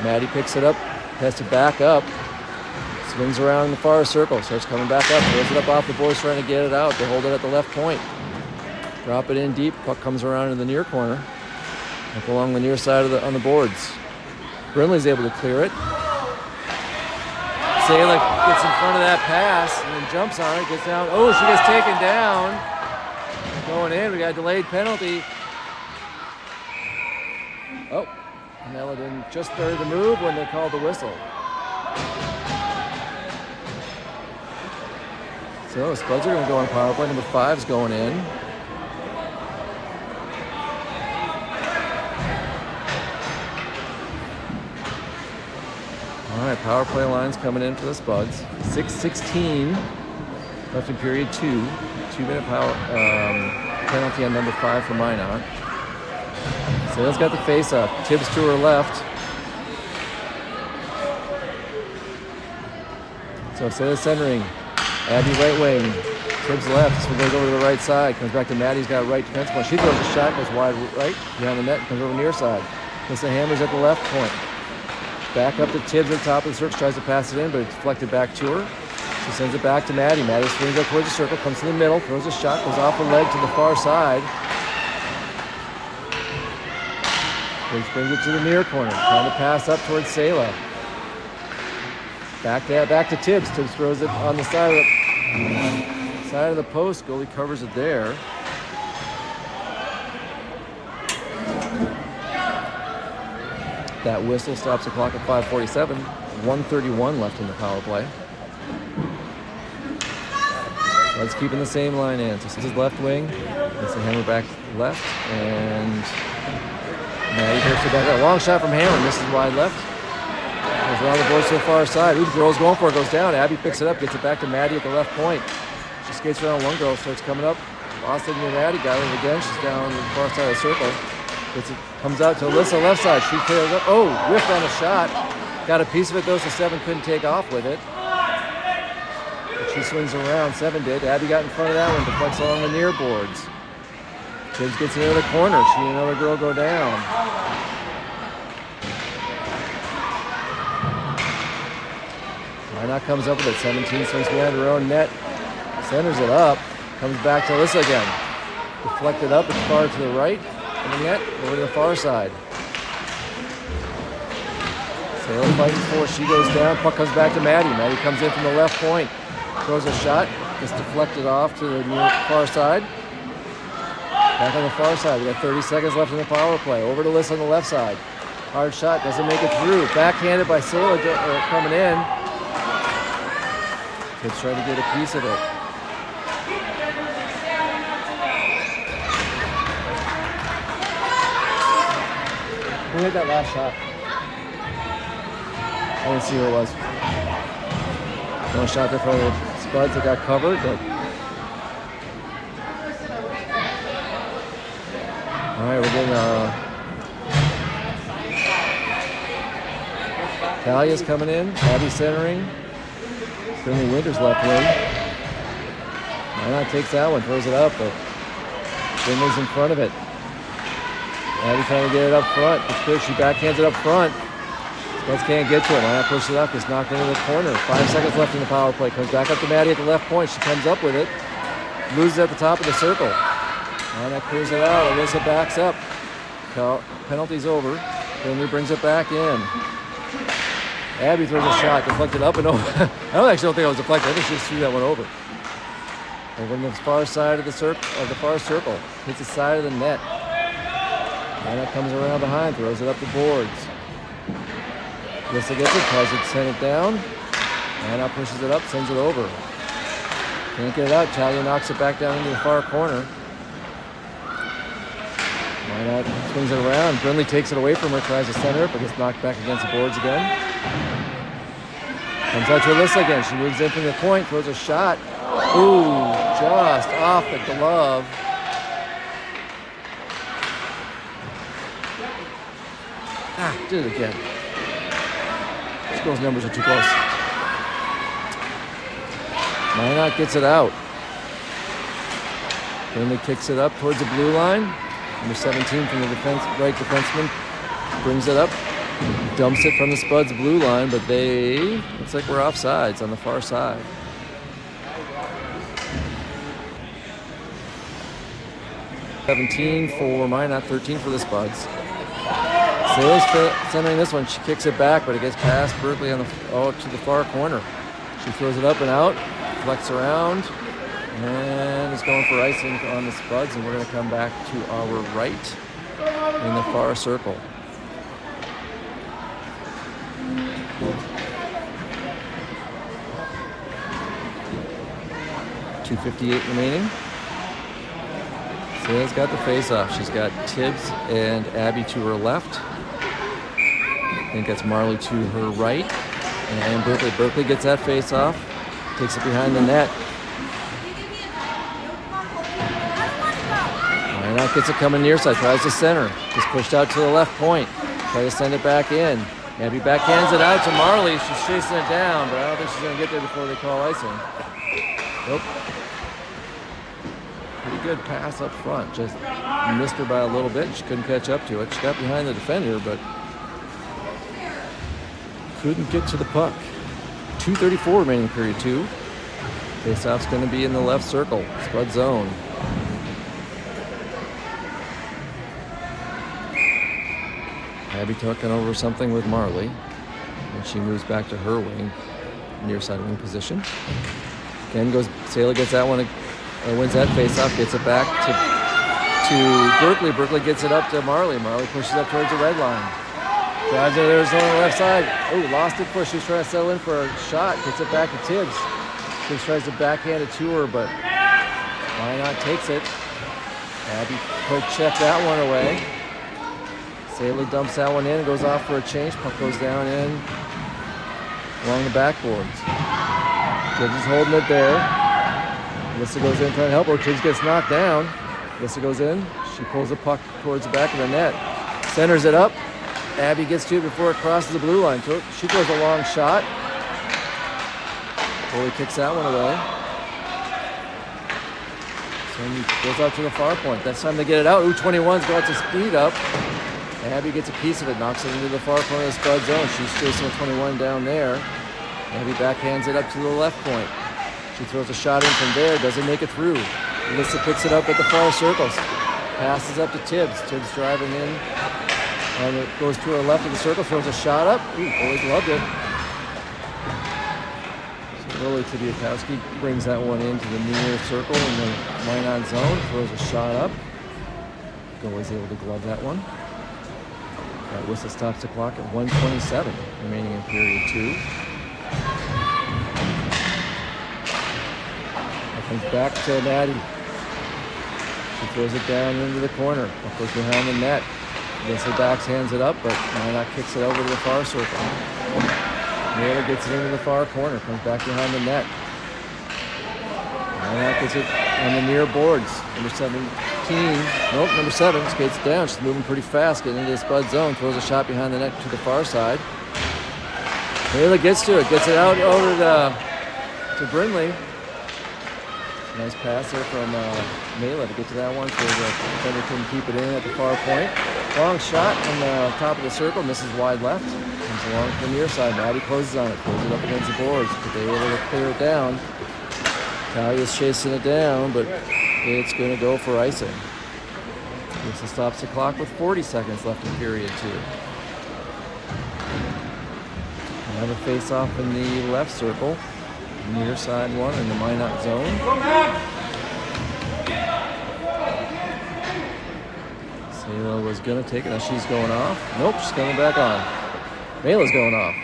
Maddie picks it up, has it back up. Swings around in the far circle, starts coming back up, throws it up off the boards, trying to get it out. They hold it at the left point. Drop it in deep. Puck comes around in the near corner. Up along the near side on the boards. Brindley's able to clear it. Sayla gets in front of that pass and then jumps on it, gets down. Oh, she gets taken down. Going in, we got a delayed penalty. Oh, and Ella didn't just started to move when they called the whistle. So Spuds are going to go on power play. Number 5's going in. All right, power play line's coming in for the Spuds. 6:16 left in period 2. 2-minute power penalty on number 5 for Minot. Sale's got the face-off. Tibbs to her left. So Sale's centering. Abby right wing. Tibbs left. So goes over to the right side. Comes back to Maddie's got right defense point. She throws a shot, goes wide right behind the net. Comes over near side. Alyssa hammers at the left point. Back up to Tibbs at the top of the circle. Tries to pass it in, but it's deflected back to her. She sends it back to Maddie. Maddie swings up towards the circle. Comes to the middle. Throws a shot. Goes off the leg to the far side. Tibbs brings it to the near corner. Trying to pass up towards Sayla. Back to Tibbs. Tibbs throws it on the side of the post. Goalie covers it there. That whistle stops the clock at 5:47. 1:31 left in the power play. Let's keep in the same line in. So this is left wing. It's a hammer back left. And Maddie takes it back. A long shot from Hammer. This is wide left. Goes around the board to the far side. Ooh, the girl's going for it. Goes down. Abby picks it up. Gets it back to Maddie at the left point. She skates around one girl. Starts coming up. Lost it near Maddie. Got it again. She's down the far side of the circle. Gets it. Comes out to Alyssa left side. She clears up. Oh, whiffed on a shot. Got a piece of it though, so 7 couldn't take off with it. But she swings around. 7 did. Abby got in front of that one. Deflects along the near boards. Tibbs gets into the corner. She and another girl go down. Minot comes up with it. 17 swings behind her own net. Centers it up. Comes back to Alyssa again. Deflected up. It's far to the right. And the net over to the far side. Sailor fighting for. She goes down. Puck comes back to Maddie. Maddie comes in from the left point. Throws a shot. Gets deflected off to the near far side. Back on the far side. We got 30 seconds left in the power play. Over to Alyssa on the left side. Hard shot. Doesn't make it through. Backhanded by Sailor coming in. Kids trying to get a piece of it. Who hit that last shot? I didn't see who it was. No shot there for the Spuds that got covered, but. All right, we're getting Talia's coming in. Abby centering. Finley Winters left wing. Minot takes that one, throws it up, but Finley's in front of it. Abby trying to get it up front. It's good. She backhands it up front. Spuds can't get to it. Minot pushes it up. Gets knocked into the corner. 5 seconds left in the power play. Comes back up to Maddie at the left point. She comes up with it. Loses at the top of the circle. Minot clears it out. Alyssa backs up. Penalty's over. Finley brings it back in. Abby throws a shot. Deflected up and over. I don't think it was deflected. I think she just threw that one over. Over on the far side of the far circle. Hits the side of the net. Minot comes around behind, throws it up the boards. Alyssa gets it, tries to send it down. Minot pushes it up, sends it over. Can't get it out. Talia knocks it back down into the far corner. Minot swings it around. Brindley takes it away from her, tries to center it, but gets knocked back against the boards again. Comes out to Alyssa again. She moves in from the point, throws a shot. Ooh, just off the glove. Did it again. This girl's numbers are too close. Minot gets it out. Finley kicks it up towards the blue line. Number 17 from the right defenseman brings it up. Dumps it from the Spuds blue line, but looks like we're offsides on the far side. $17 for Minot, 13 for the Spuds. Sale's centering this one. She kicks it back, but it gets past Berkeley to the far corner. She throws it up and out, flex around, and is going for icing on the Spuds, and we're going to come back to our right in the far circle. 2:58 remaining. Sayla's got the face-off. She's got Tibbs and Abby to her left. I think that's Marley to her right. And Berkeley. Berkeley gets that face-off. Takes it behind the net. Minot gets it coming near side. Tries to center. Just pushed out to the left point. Try to send it back in. Abby backhands it out to Marley. She's chasing it down, but I don't think she's going to get there before they call icing. Nope. Pretty good pass up front. Just missed her by a little bit. She couldn't catch up to it. She got behind the defender, but couldn't get to the puck. 2:34 remaining period 2. Faceoff's going to be in the left circle. Spud zone. Abby talking over something with Marley. And she moves back to her wing, near side wing position. Again goes, Sayla gets that one, wins that faceoff, gets it back to Berkeley. Berkeley gets it up to Marley. Marley pushes up towards the red line. Drives it there, on the left side. Oh, lost it before she was trying to settle in for a shot. Gets it back to Tibbs. Tibbs tries to backhand it to her, but Minot takes it. Abby poke check that one away. Sayla dumps that one in and goes off for a change. Puck goes down in along the backboards. Tibbs is holding it there. Alyssa goes in trying to help her. Tibbs gets knocked down. Alyssa goes in. She pulls the puck towards the back of the net. Centers it up. Abby gets to it before it crosses the blue line. She throws a long shot. Foley kicks that one away. So goes out to the far point. That's time to get it out. 21's go out to speed up. Abby gets a piece of it, knocks it into the far corner of the Spud zone. She's chasing a 21 down there. Abby backhands it up to the left point. She throws a shot in from there, doesn't make it through. Alyssa picks it up at the far circles. Passes up to Tibbs. Tibbs driving in. And it goes to her left of the circle, throws a shot up. Ooh, Foley gloved it. So Lily Tibiakowski brings that one into the near circle in the Minot zone, throws a shot up. Goalie's able to glove that one. That whistle stops the clock at 1:27 remaining in period 2. That comes back to Maddie. She throws it down into the corner. Puck goes behind the net. Alyssa backhands it up, but Minot kicks it over to the far circle. Naylor gets it into the far corner, comes back behind the net. Minot gets it on the near boards. Number 7 skates down. She's moving pretty fast, getting into the Spud zone, throws a shot behind the net to the far side. Naylor gets to it, gets it out over to Brindley. Nice pass there from Naylor to get to that one, so the defender couldn't keep it in at the far point. Long shot from the top of the circle, misses wide left. Comes along to the near side. Maddie closes on it, pulls it up against the boards, but they're able to clear it down. Talia's chasing it down, but it's going to go for icing. This stops the clock with 40 seconds left in period 2. Another face-off in the left circle. Near side one in the Minot zone. Sayla was going to take it. Now she's going off. Nope, she's coming back on. Mayla's going off.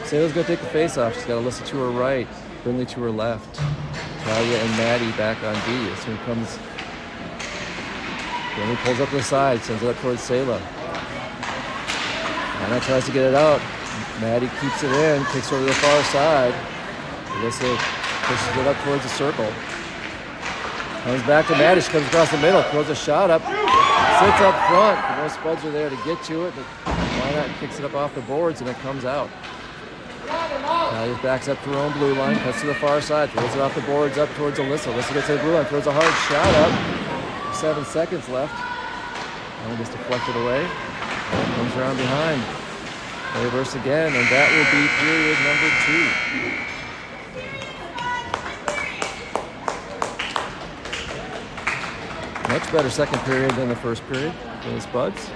Sayla's going to take the face-off. She's got Alyssa to her right, Brindley to her left. Talia and Maddie back on D. So here comes... Brindley pulls up to the side, sends it up towards Sayla. Minot tries to get it out. Maddie keeps it in, kicks over to the far side. Alyssa pushes it up towards the circle. Comes back to Maddie. She comes across the middle, throws a shot up, sits up front. No Spuds are there to get to it, but Minot kicks it up off the boards and it comes out. Talia backs up to her own blue line, cuts to the far side, throws it off the boards up towards Alyssa. Alyssa gets to the blue line, throws a hard shot up. 7 seconds left. And just deflected away. And comes around behind. Reverse again, and that will be period number 2. Much better second period than the first period for the Spuds.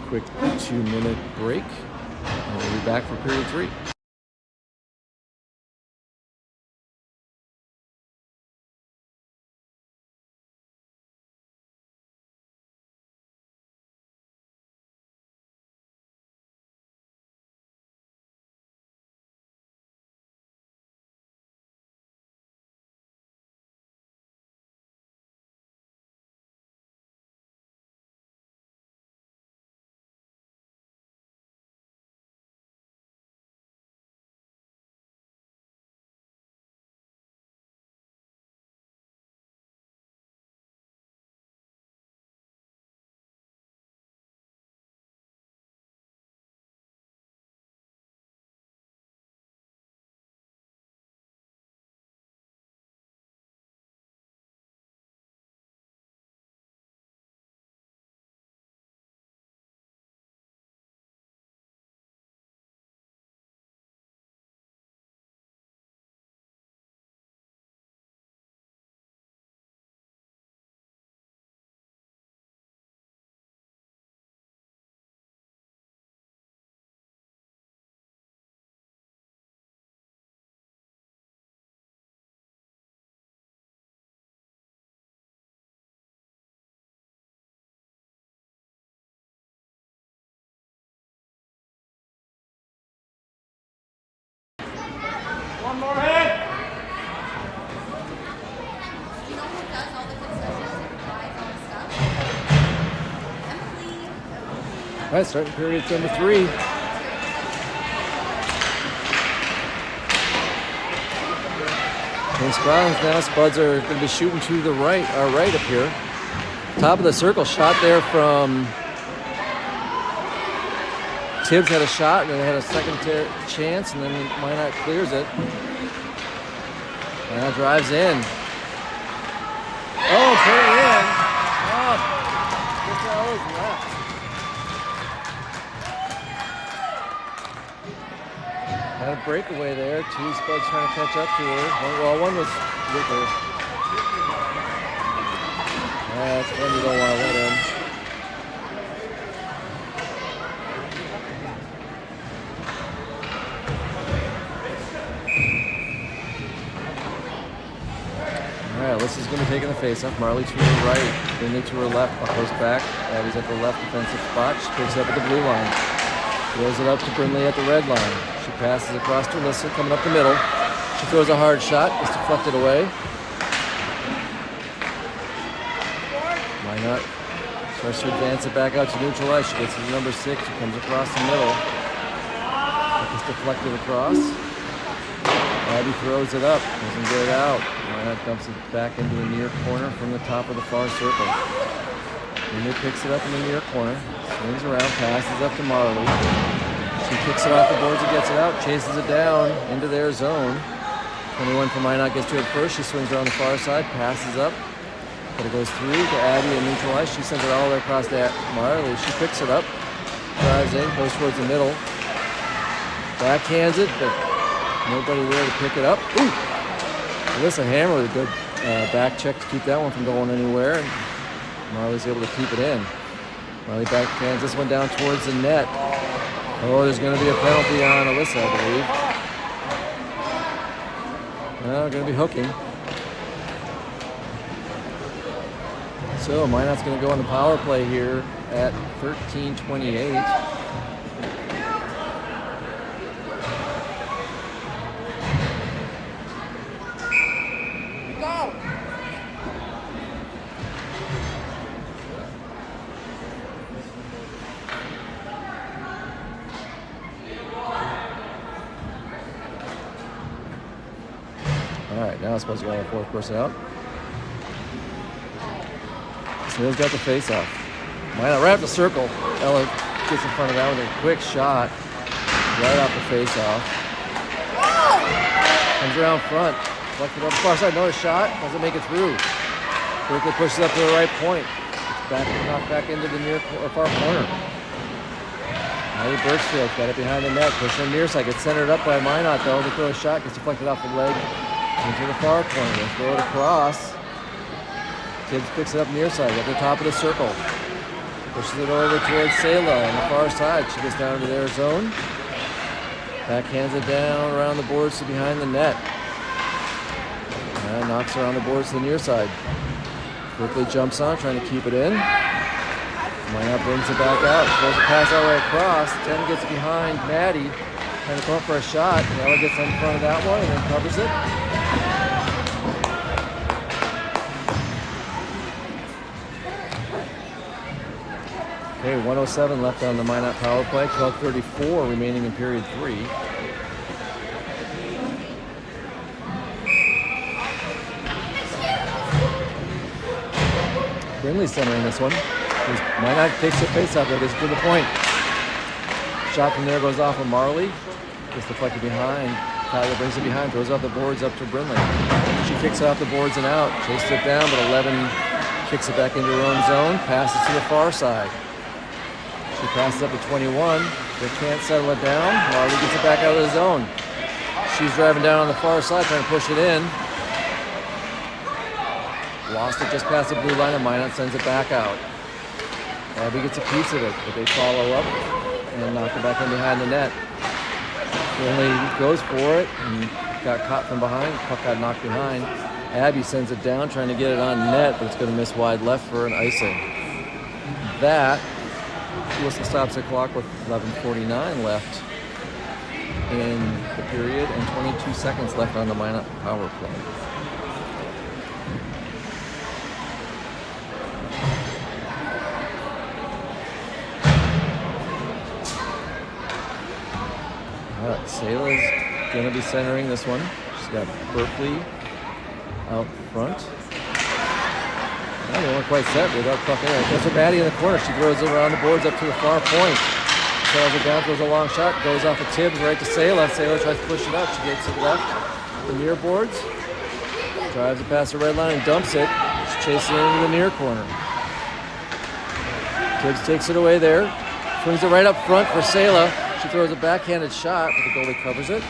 Quick 2-minute break, and we'll be back for period 3. Moorhead! You know who does all the concessions and provides all the stuff? Emily. All right, starting period number 3. Against Browns now. Spuds are going to be shooting to the right, our right up here. Top of the circle, shot there from Tibbs had a shot, and then they had a second chance, and then Minot clears it. Minot drives in. Oh, put it in. Oh, what the hell is left? Had a breakaway there. 2 Spuds trying to catch up to her. One was with her. That's one you don't want to let in. All right, Alyssa's going to be taking the face-off. Marley to her right, Brindley to her left, goes back. Abby's at the left defensive spot. She picks it up at the blue line. Throws it up to Brindley at the red line. She passes across to Alyssa, coming up the middle. She throws a hard shot, gets deflected away. Why not? Starts to advance it back out to neutralize. She gets to number 6. She comes across the middle. Gets deflected across. Abby throws it up, doesn't get it out. Why not dumps it back into the near corner from the top of the far circle. Brindley picks it up in the near corner. Swings around, passes up to Marley. She kicks it off the boards and gets it out, chases it down into their zone. 21 from Minot gets to it first. She swings around the far side, passes up. But it goes through to Abby and neutralized. She sends it all the way across to Marley. She picks it up, drives in, goes towards the middle. Backhands it, but nobody there to pick it up. Ooh! Alyssa Hammer with a good back check to keep that one from going anywhere. And Marley's able to keep it in. Marley backhands this one down towards the net. Oh, there's going to be a penalty on Alyssa, I believe. Well, going to be hooking. So Minot's going to go on the power play here at 13:28. All right, now I suppose you got a 4th person out. Snow's got the face-off. Minot right off the circle. Ella gets in front of that with a quick shot. Right off the face-off. Comes around front. Deflected up the far side. Another shot. Doesn't make it through. Quickly pushes up to the right point. It's knocked back into the near or far corner. Molly Birchfield got it behind the net. Pushing near side. Gets centered up by Minot though. They throw a shot. Gets deflected off the leg. Into the far corner. They throw it across. Tibbs picks it up near side at the top of the circle. Pushes it over towards Sayla on the far side. She gets down to their zone. Backhands it down around the boards to behind the net. And knocks her on the boards to the near side. Quickly jumps on, trying to keep it in. Minot brings it back out. Throws a pass all the way across. 10 gets behind Maddie. Trying to come up for a shot. Ella gets in front of that one and then covers it. Okay, 1:07 left on the Minot power play. 12:34 remaining in period 3. Brindley centering this one. Minot takes the face off, but it's to the point. Shot from there goes off of Marley. Gets deflected behind. Tyler brings it behind, throws off the boards up to Brindley. She kicks it off the boards and out. Chases it down, but 11 kicks it back into her own zone. Passes to the far side. She passes up to 21. They can't settle it down. Marley gets it back out of the zone. She's driving down on the far side, trying to push it in. Lost it just past the blue line, and Minot sends it back out. Abby gets a piece of it, but they follow up and knock it back in behind the net. Brindley goes for it and got caught from behind. Puck got knocked behind. Abby sends it down, trying to get it on net, but it's going to miss wide left for an icing. That whistle stops the clock with 11:49 left. in the period and 22 seconds left on the Minot power play. All right, Sayla's going to be centering this one. She's got Berkeley out front. They weren't quite set without puck in. Gets her Maddie in the corner. She throws it around the boards up to the far point. Sails it down, throws a long shot, goes off of Tibbs right to Sayla. Sayla tries to push it up. She gets it left. The near boards. Drives it past the red line and dumps it. She's chasing it into the near corner. Tibbs takes it away there. Swings it right up front for Sayla. She throws a backhanded shot, but the goalie covers it.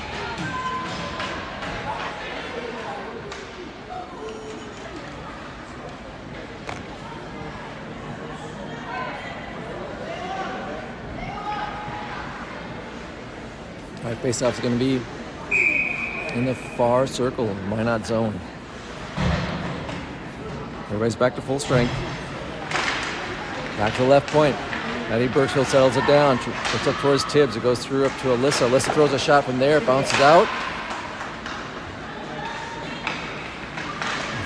All right, face-off is going to be in the far circle, Minot zone. Everybody's back to full strength. Back to the left point. Maddie Birchfield settles it down. Puts up towards Tibbs. It goes through up to Alyssa. Alyssa throws a shot from there. Bounces out.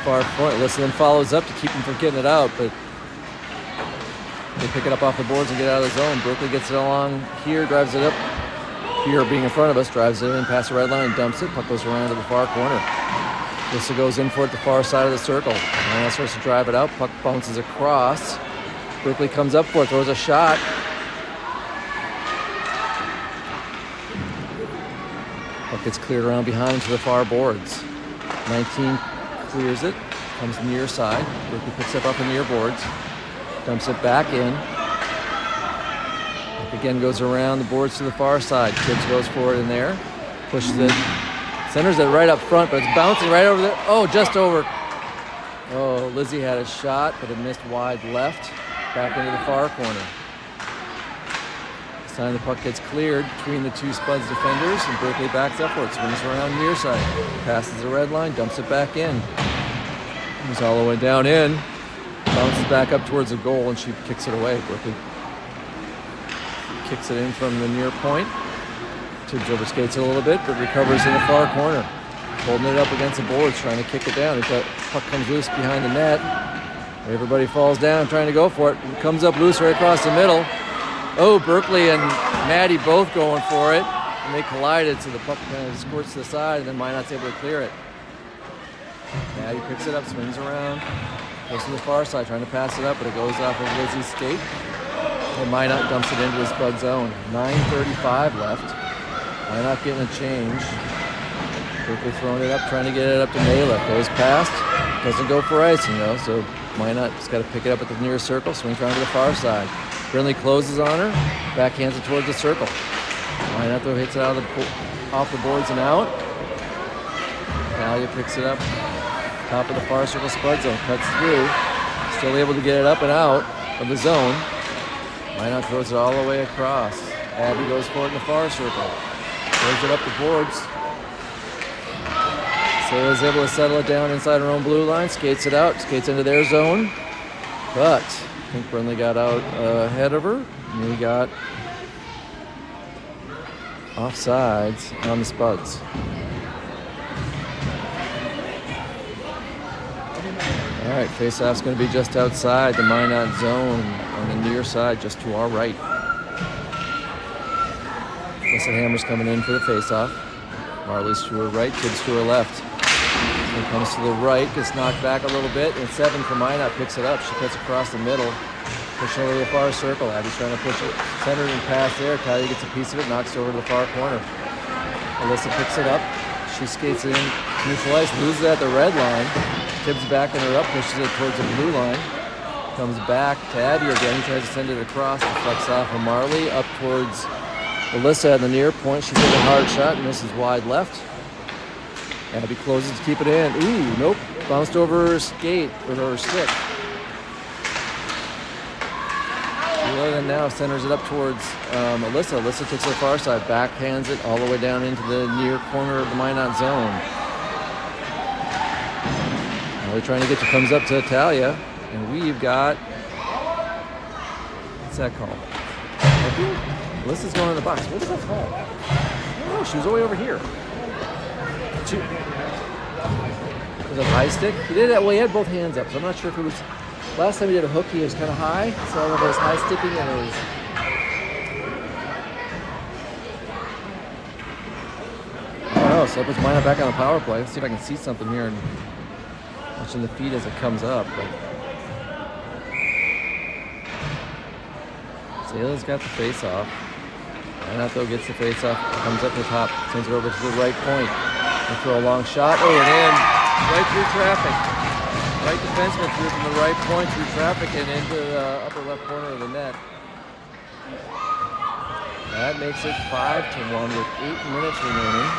Far point. Alyssa then follows up to keep them from getting it out, but they pick it up off the boards and get out of the zone. Berkeley gets it along here, drives it up. Here being in front of us, drives it in past the red line and dumps it. Puck goes around to the far corner. Alyssa goes in for it at the far side of the circle. And starts to drive it out. Puck bounces across. Berkeley comes up for it, throws a shot. Puck gets cleared around behind to the far boards. 19 clears it, comes near side. Berkeley picks it up on near boards, dumps it back in. Puck again goes around the boards to the far side. Tibbs goes for it in there, pushes it, centers it right up front, but it's bouncing right over there. Oh, just over. Oh, Lizzie had a shot, but it missed wide left. Back into the far corner. This time the puck gets cleared between the two Spuds defenders, and Berkeley backs up for it. Swings around near side. Passes the red line, dumps it back in. Moves all the way down in. Bounces back up towards the goal, and she kicks it away. Berkeley kicks it in from the near point. Tibbs overskates it a little bit, but recovers in the far corner. Holding it up against the boards, trying to kick it down. The puck comes loose behind the net. Everybody falls down trying to go for it. It comes up loose right across the middle. Oh, Berkeley and Maddie both going for it. And they collided, so the puck kind of squirts to the side, and then Minot's able to clear it. Maddie picks it up, swings around, goes to the far side, trying to pass it up, but it goes off of Lizzie's skate. And Minot dumps it into the Spud zone. 9:35 left. Minot getting a change. Berkeley throwing it up, trying to get it up to Mela. Goes past, doesn't go for icing though, so Minot's got to pick it up at the near circle, swings around to the far side. Brindley closes on her, backhands it towards the circle. Minot though hits it out of off the boards and out. Talia picks it up, top of the far circle Spud zone, cuts through, still able to get it up and out of the zone. Minot throws it all the way across. Abby goes for it in the far circle, throws it up the boards. Sayla's able to settle it down inside her own blue line, skates it out, skates into their zone. But I think Brindley got out ahead of her, and he got offsides on the Spuds. All right, face-off's going to be just outside the Minot zone on the near side, just to our right. Alyssa Hammer's coming in for the face-off. Marley's to her right, Tibbs to her left. It comes to the right, gets knocked back a little bit, and 7 for Minot picks it up. She cuts across the middle, pushing over to the far circle. Abby's trying to push it, center and pass there. Talia gets a piece of it, knocks it over to the far corner. Alyssa picks it up. She skates it in, neutral ice, loses it at the red line. Tibbs backing her up, pushes it towards the blue line. Comes back to Abby again. He tries to send it across, deflects off of Marley, up towards Alyssa at the near point. She takes a hard shot, misses wide left. Abby closes to keep it in. Ooh, nope. Bounced over her skate, with her stick. And now centers it up towards Alyssa. Alyssa takes the far side, backhands it all the way down into the near corner of the Minot zone. Now they're trying to get to, comes up to Talia, and we've got, what's that called? Alyssa's going in the box. What's that called? No, she was way over here. Was it a high stick? He did that. Well, he had both hands up, so I'm not sure if it was. Last time he did a hook, he was kind of high, so I don't know if it was high sticking and it was. I don't know. So I put mine back on the power play. Let's see if I can see something here and watching the feed as it comes up. But Zayla's got the face off. Renato gets the face off, comes up to the top, sends it over to the right point. And throw a long shot. Oh, and in right through traffic. Right defenseman threw from the right point through traffic and into the upper left corner of the net. That makes it 5-1 with 8 minutes remaining.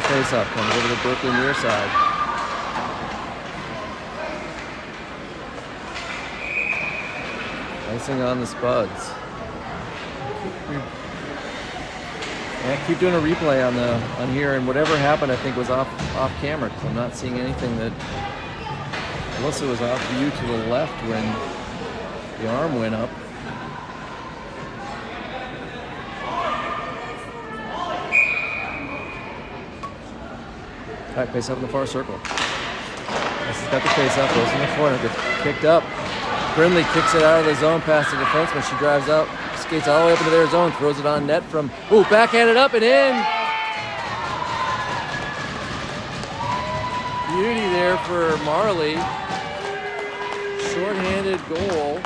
Face up, comes over to Berkeley near side. Icing on the Spuds. Yeah, keep doing a replay on here, and whatever happened, I think was off camera because I'm not seeing anything that. Unless it was off view to the left when the arm went up. Tight face up in the far circle. This has got the face up, goes in the corner, gets kicked up. Brindley kicks it out of the zone past the defenseman. She drives out, skates all the way up into their zone, throws it on net from, backhanded up and in. Beauty there for Marley. Short-handed goal.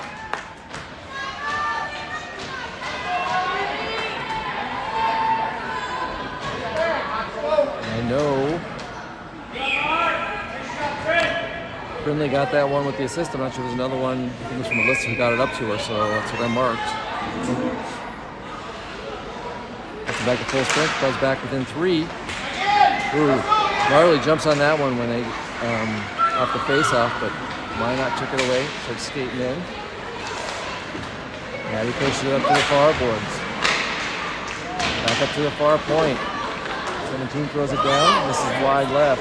I know. Brindley got that one with the assist. I'm not sure if there's another one. I think it was from Alyssa who got it up to her, so that's what I marked. Back to full strength, Buzz back within 3. Marley jumps on that one when they off the face-off, but Minot took it away, started skating in. Maddie pushed it up to the far boards. Back up to the far point. 17 throws it down. This is wide left.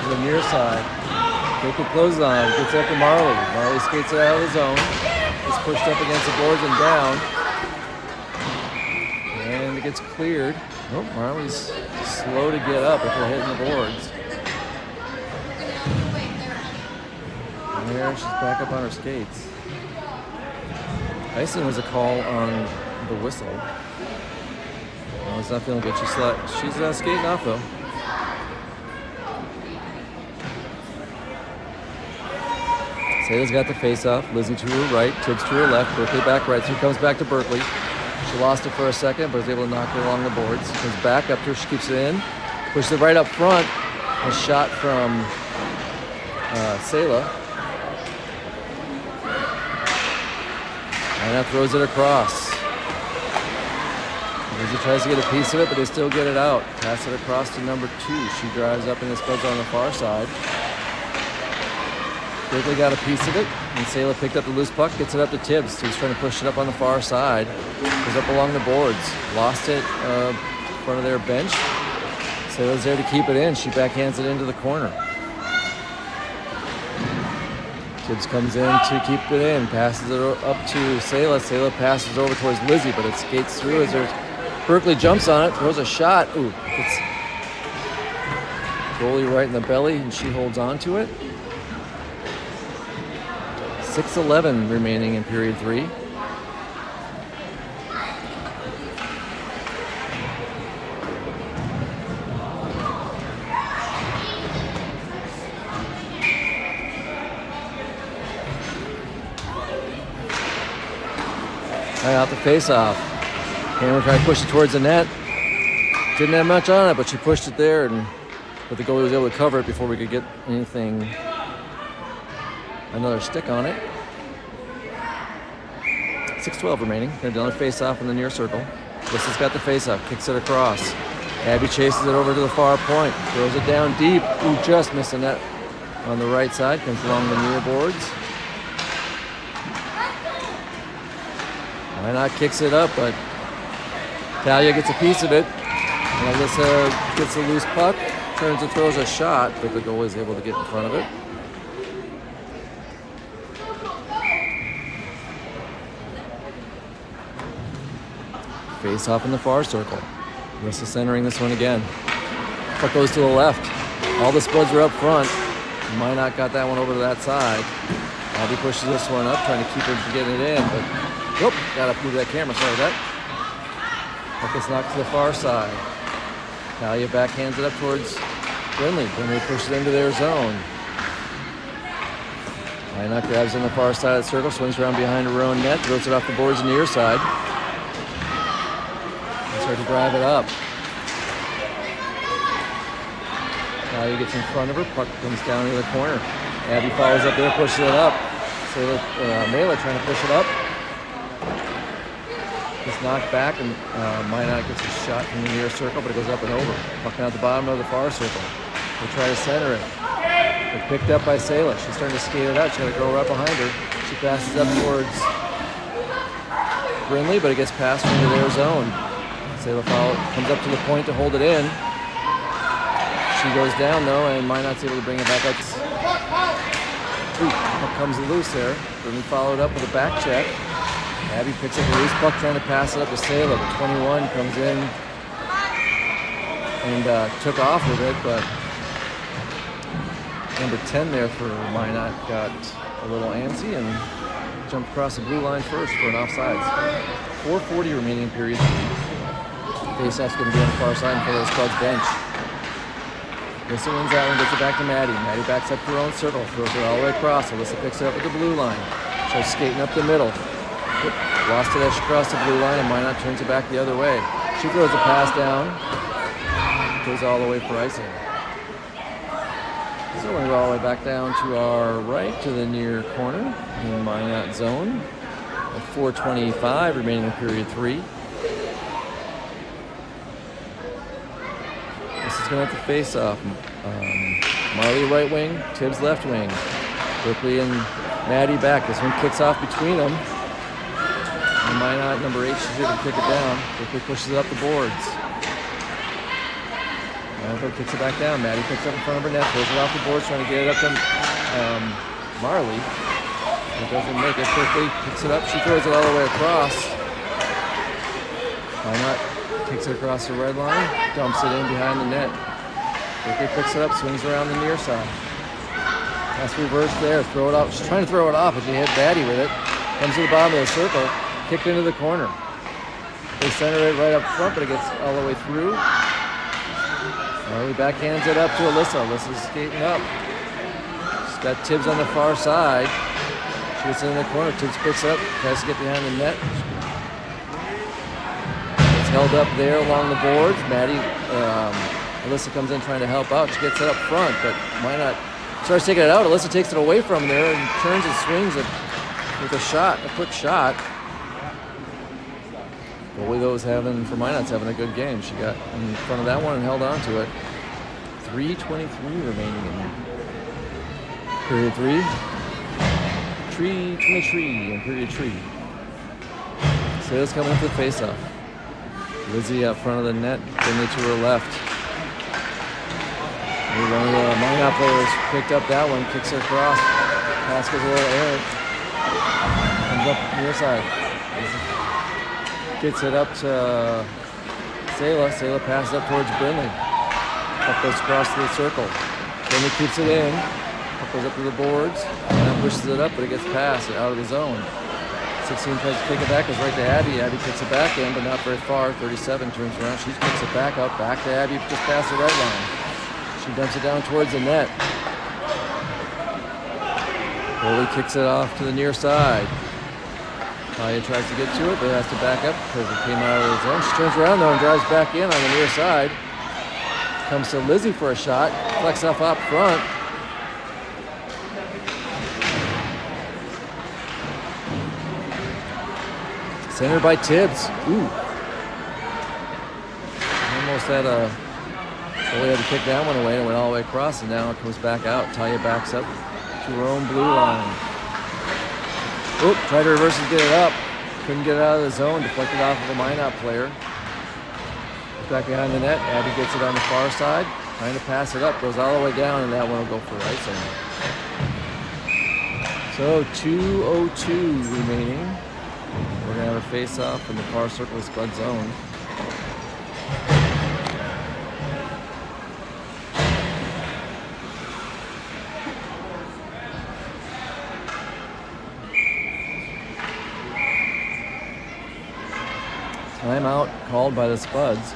To the near side. Quickly closes on. Gets it up to Marley. Marley skates it out of the zone. Gets pushed up against the boards and down. And it gets cleared. Oh, Marley's slow to get up if they're hitting the boards. And there, she's back up on her skates. Icing was a call on the whistle. Oh, it's not feeling good. She's skating off though. Sayla's got the face-off. Lizzie to her right, Tibbs to her left, Berkeley back right. So she comes back to Berkeley. She lost it for a second, but was able to knock it along the boards. She comes back up to her, she keeps it in. Pushes it right up front. A shot from Sayla. And that throws it across. Lizzie tries to get a piece of it, but they still get it out. Pass it across to number 2. She drives up and the Spuds on the far side. Berkeley got a piece of it, and Sayla picked up the loose puck, gets it up to Tibbs. Tibbs trying to push it up on the far side. Goes up along the boards. Lost it in front of their bench. Sayla's there to keep it in. She backhands it into the corner. Tibbs comes in to keep it in, passes it up to Sayla. Sayla passes over towards Lizzie, but it skates through as there's Berkeley jumps on it, throws a shot. It's goalie right in the belly, and she holds on to it. 6:11 remaining in period 3. Right out the face-off. Cameron tried to push it towards the net. Didn't have much on it, but she pushed it there, but the goalie was able to cover it before we could get another stick on it. 6:12 remaining. Gonna do another face-off in the near circle. Lissa's got the face-off, kicks it across. Abby chases it over to the far point, throws it down deep. Just missed the net on the right side, comes along the near boards. Why not kicks it up, but Talia gets a piece of it. And Alyssa gets a loose puck, turns and throws a shot, but the goalie is able to get in front of it. Face off in the far circle. Alyssa centering this one again. Puck goes to the left. All the Spuds are up front. Minot got that one over to that side. Abby pushes this one up, trying to keep her from getting it in, but whoop, gotta move that camera, sorry about that. Puck is knocked to the far side. Talia backhands it up towards Brindley. Brindley pushes it into their zone. Minot grabs on the far side of the circle, swings around behind her own net, throws it off the boards on the near side. Start to drive it up. Talia gets in front of her, puck comes down to the corner. Abby follows up there, pushes it up. Mela trying to push it up. It's knocked back, and Minot gets a shot from the near circle, but it goes up and over. Puck out the bottom of the far circle. They try to center it. They're picked up by Sayla. She's starting to skate it out. She's got to go right behind her. She passes up towards Brindley, but it gets passed into their zone. Sayla comes up to the point to hold it in. She goes down though, and Minot's able to bring it back up. Puck comes loose there. Brindley followed up with a back check. Abby picks up a loose puck, trying to pass it up to Sayla, but 21 comes in and took off with it, but number 10 there for Minot got a little antsy and jumped across the blue line first for an offsides. 4:40 remaining in period 3. Faceoff's going to be on the far side for the Spuds bench. Alyssa wins that one, gets it back to Maddie. Maddie backs up to her own circle, throws it all the way across. Alyssa picks it up with the blue line. She's skating up the middle. Lost it as she crossed the blue line, and Minot turns it back the other way. She throws a pass down, goes all the way for icing. So we're going to go all the way back down to our right to the near corner in Minot zone. At 4:25 remaining in period 3. This is going to have to face off. Marley right wing, Tibbs left wing. Berkeley and Maddie back. This one kicks off between them. And Minot, number 8, she's here to kick it down. Berkeley pushes it up the boards. Minot kicks it back down. Maddie picks it up in front of her net, throws it off the boards, trying to get it up to Marley. It doesn't make it. Berkeley picks it up. She throws it all the way across. Minot kicks it across the red line, dumps it in behind the net. Berkeley picks it up, swings around the near side. Pass reverse there, throw it out. She's trying to throw it off, but she hit Batty with it. Comes to the bottom of the circle, kicked into the corner. They center it right up front, but it gets all the way through. Marley backhands it up to Alyssa. Alyssa's skating up. She's got Tibbs on the far side. She gets in the corner. Tibbs picks it up, tries to get behind the net. It's held up there along the boards. Maddie, Alyssa comes in trying to help out. She gets it up front, but Minot starts taking it out. Alyssa takes it away from there and turns and swings it with a quick shot. Goalie though for Minot's having a good game. She got in front of that one and held on to it. 3:23 remaining in period 3. 3:23 in period 3. Sayla's coming up to the faceoff. Lizzie out front of the net, Finley to her left. One of the Minot players picked up that one, kicks it across. Pass goes a little errant. Comes up near side. Gets it up to Sayla. Sayla passes up towards Brindley. Puck goes across to the circle. Brindley keeps it in. Puck goes up to the boards. And pushes it up, but it gets passed out of the zone. 16 tries to kick it back, goes right to Abby. Abby kicks it back in, but not very far. 37 turns around. She kicks it back up, back to Abby, just past the red line. She dumps it down towards the net. Goalie kicks it off to the near side. Talia tries to get to it, but has to back up because it came out of the zone. She turns around though and drives back in on the near side. Comes to Lizzie for a shot. Flex off up front. Centered by Tibbs. Ooh. Almost had a... Goalie had to kick that one away and it went all the way across, and now it comes back out. Talia backs up to her own blue line. Oop, tried to reverse and get it up. Couldn't get it out of the zone. Deflected off of a Minot player. Back behind the net. Abby gets it on the far side. Trying to pass it up. Goes all the way down, and that one will go for icing. So 2:02 remaining. We're going to have a face-off in the far circle Spud zone. Timeout called by the Spuds.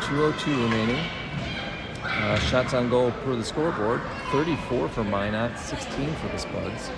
.202 remaining. Shots on goal per the scoreboard. 34 for Minot, 16 for the Spuds.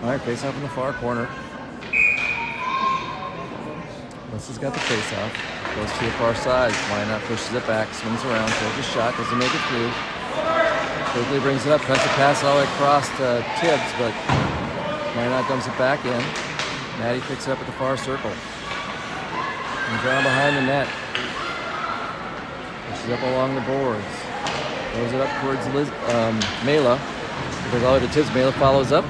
All right, face off in the far corner. Melissa's got the face off. Goes to the far side. Minot pushes it back, swings around, throws a shot, doesn't make it through. Quickly brings it up, tries to pass all the way across to Tibbs, but Minot dumps it back in. Maddie picks it up at the far circle. Comes around behind the net. Pushes up along the boards. Throws it up towards Mela. Goes all the way to Tibbs. Mela follows up.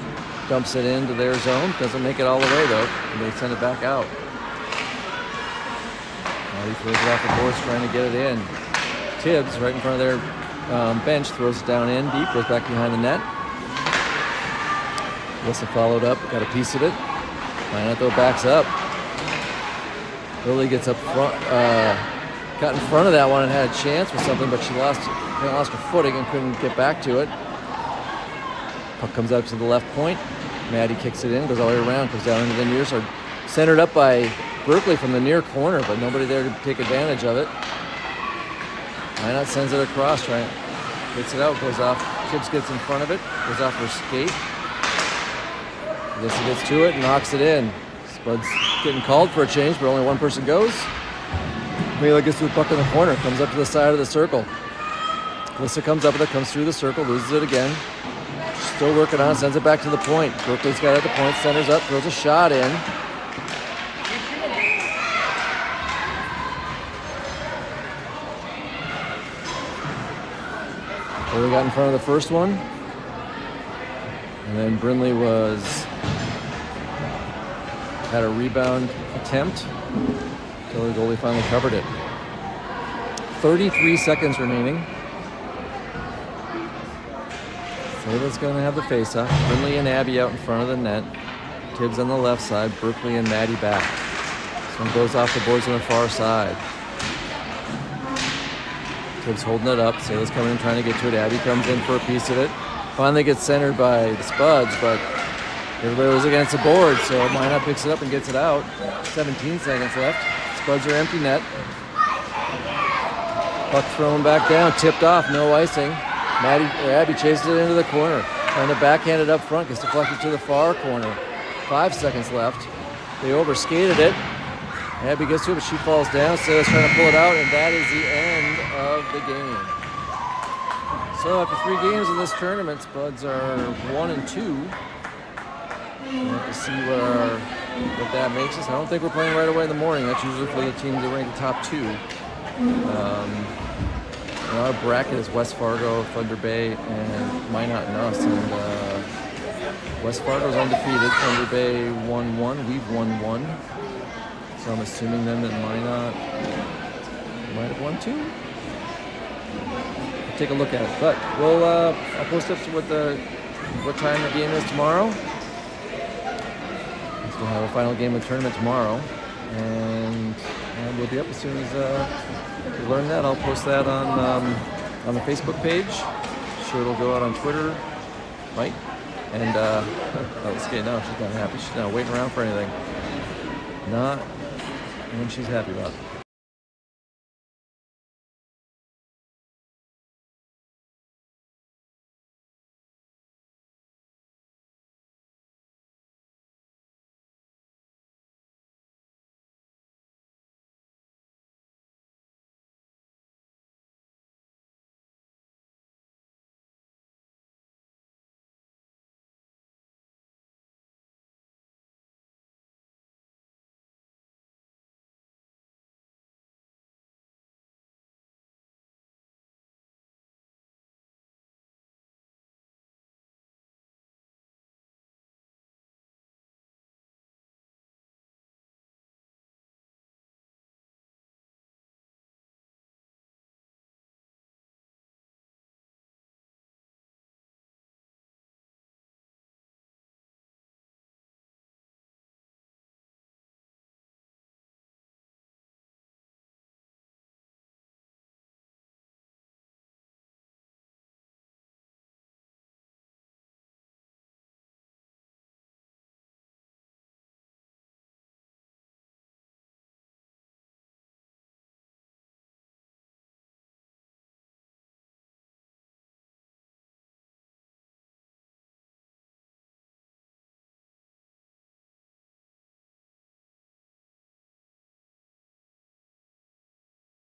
Dumps it into their zone. Doesn't make it all the way, though. And they send it back out. Maddie throws it off the boards, trying to get it in. Tibbs, right in front of their bench, throws it down in deep. Goes back behind the net. Alyssa followed up. Got a piece of it. Minot, though, backs up. Lily gets up front. Got in front of that one and had a chance with something, but she lost her footing and couldn't get back to it. Puck comes out to the left point. Maddie kicks it in, goes all the way around, comes down into the near side. Centered up by Berkeley from the near corner, but nobody there to take advantage of it. Minot sends it across, gets it out, goes off. Tibbs gets in front of it, goes off her skate. Alyssa gets to it and knocks it in. Spud's getting called for a change, but only one person goes. Mela gets to the puck in the corner, comes up to the side of the circle. Alyssa comes up with it, comes through the circle, loses it again. Still working on it, sends it back to the point. Berkeley's got it at the point, centers up, throws a shot in. Berkeley got in front of the first one. And then Brindley had a rebound attempt until the goalie finally covered it. 33 seconds remaining. Sayla's going to have the face-off. Brindley and Abby out in front of the net. Tibbs on the left side. Berkeley and Maddie back. This one goes off the boards on the far side. Tibbs holding it up. Sayla's coming in trying to get to it. Abby comes in for a piece of it. Finally gets centered by the Spuds, but everybody was against the board, so Minot picks it up and gets it out. 17 seconds left. Spuds are empty net. Puck thrown back down, tipped off, no icing. Abby chases it into the corner. Trying to backhand it up front, gets deflected to the far corner. 5 seconds left. They overskated it. Abby gets to it, but she falls down. Sayla's trying to pull it out, and that is the end of the game. So after 3 games in this tournament, Spuds are 1-2. We'll have to see what that makes us. I don't think we're playing right away in the morning. That's usually for the teams that rank the top 2. Our bracket is West Fargo, Thunder Bay, and Minot and us. And West Fargo's undefeated. Thunder Bay 1-1. We've won 1. So So I'm assuming then that Minot might have won too. Take a look at it, but I'll post up what time the game is tomorrow. So we'll have a final game of the tournament tomorrow, and we'll be up as soon as we learn that. I'll post that on the Facebook page. Sure, it'll go out on Twitter, right? And let's get now. She's not happy. She's not waiting around for anything. Not when she's happy about it.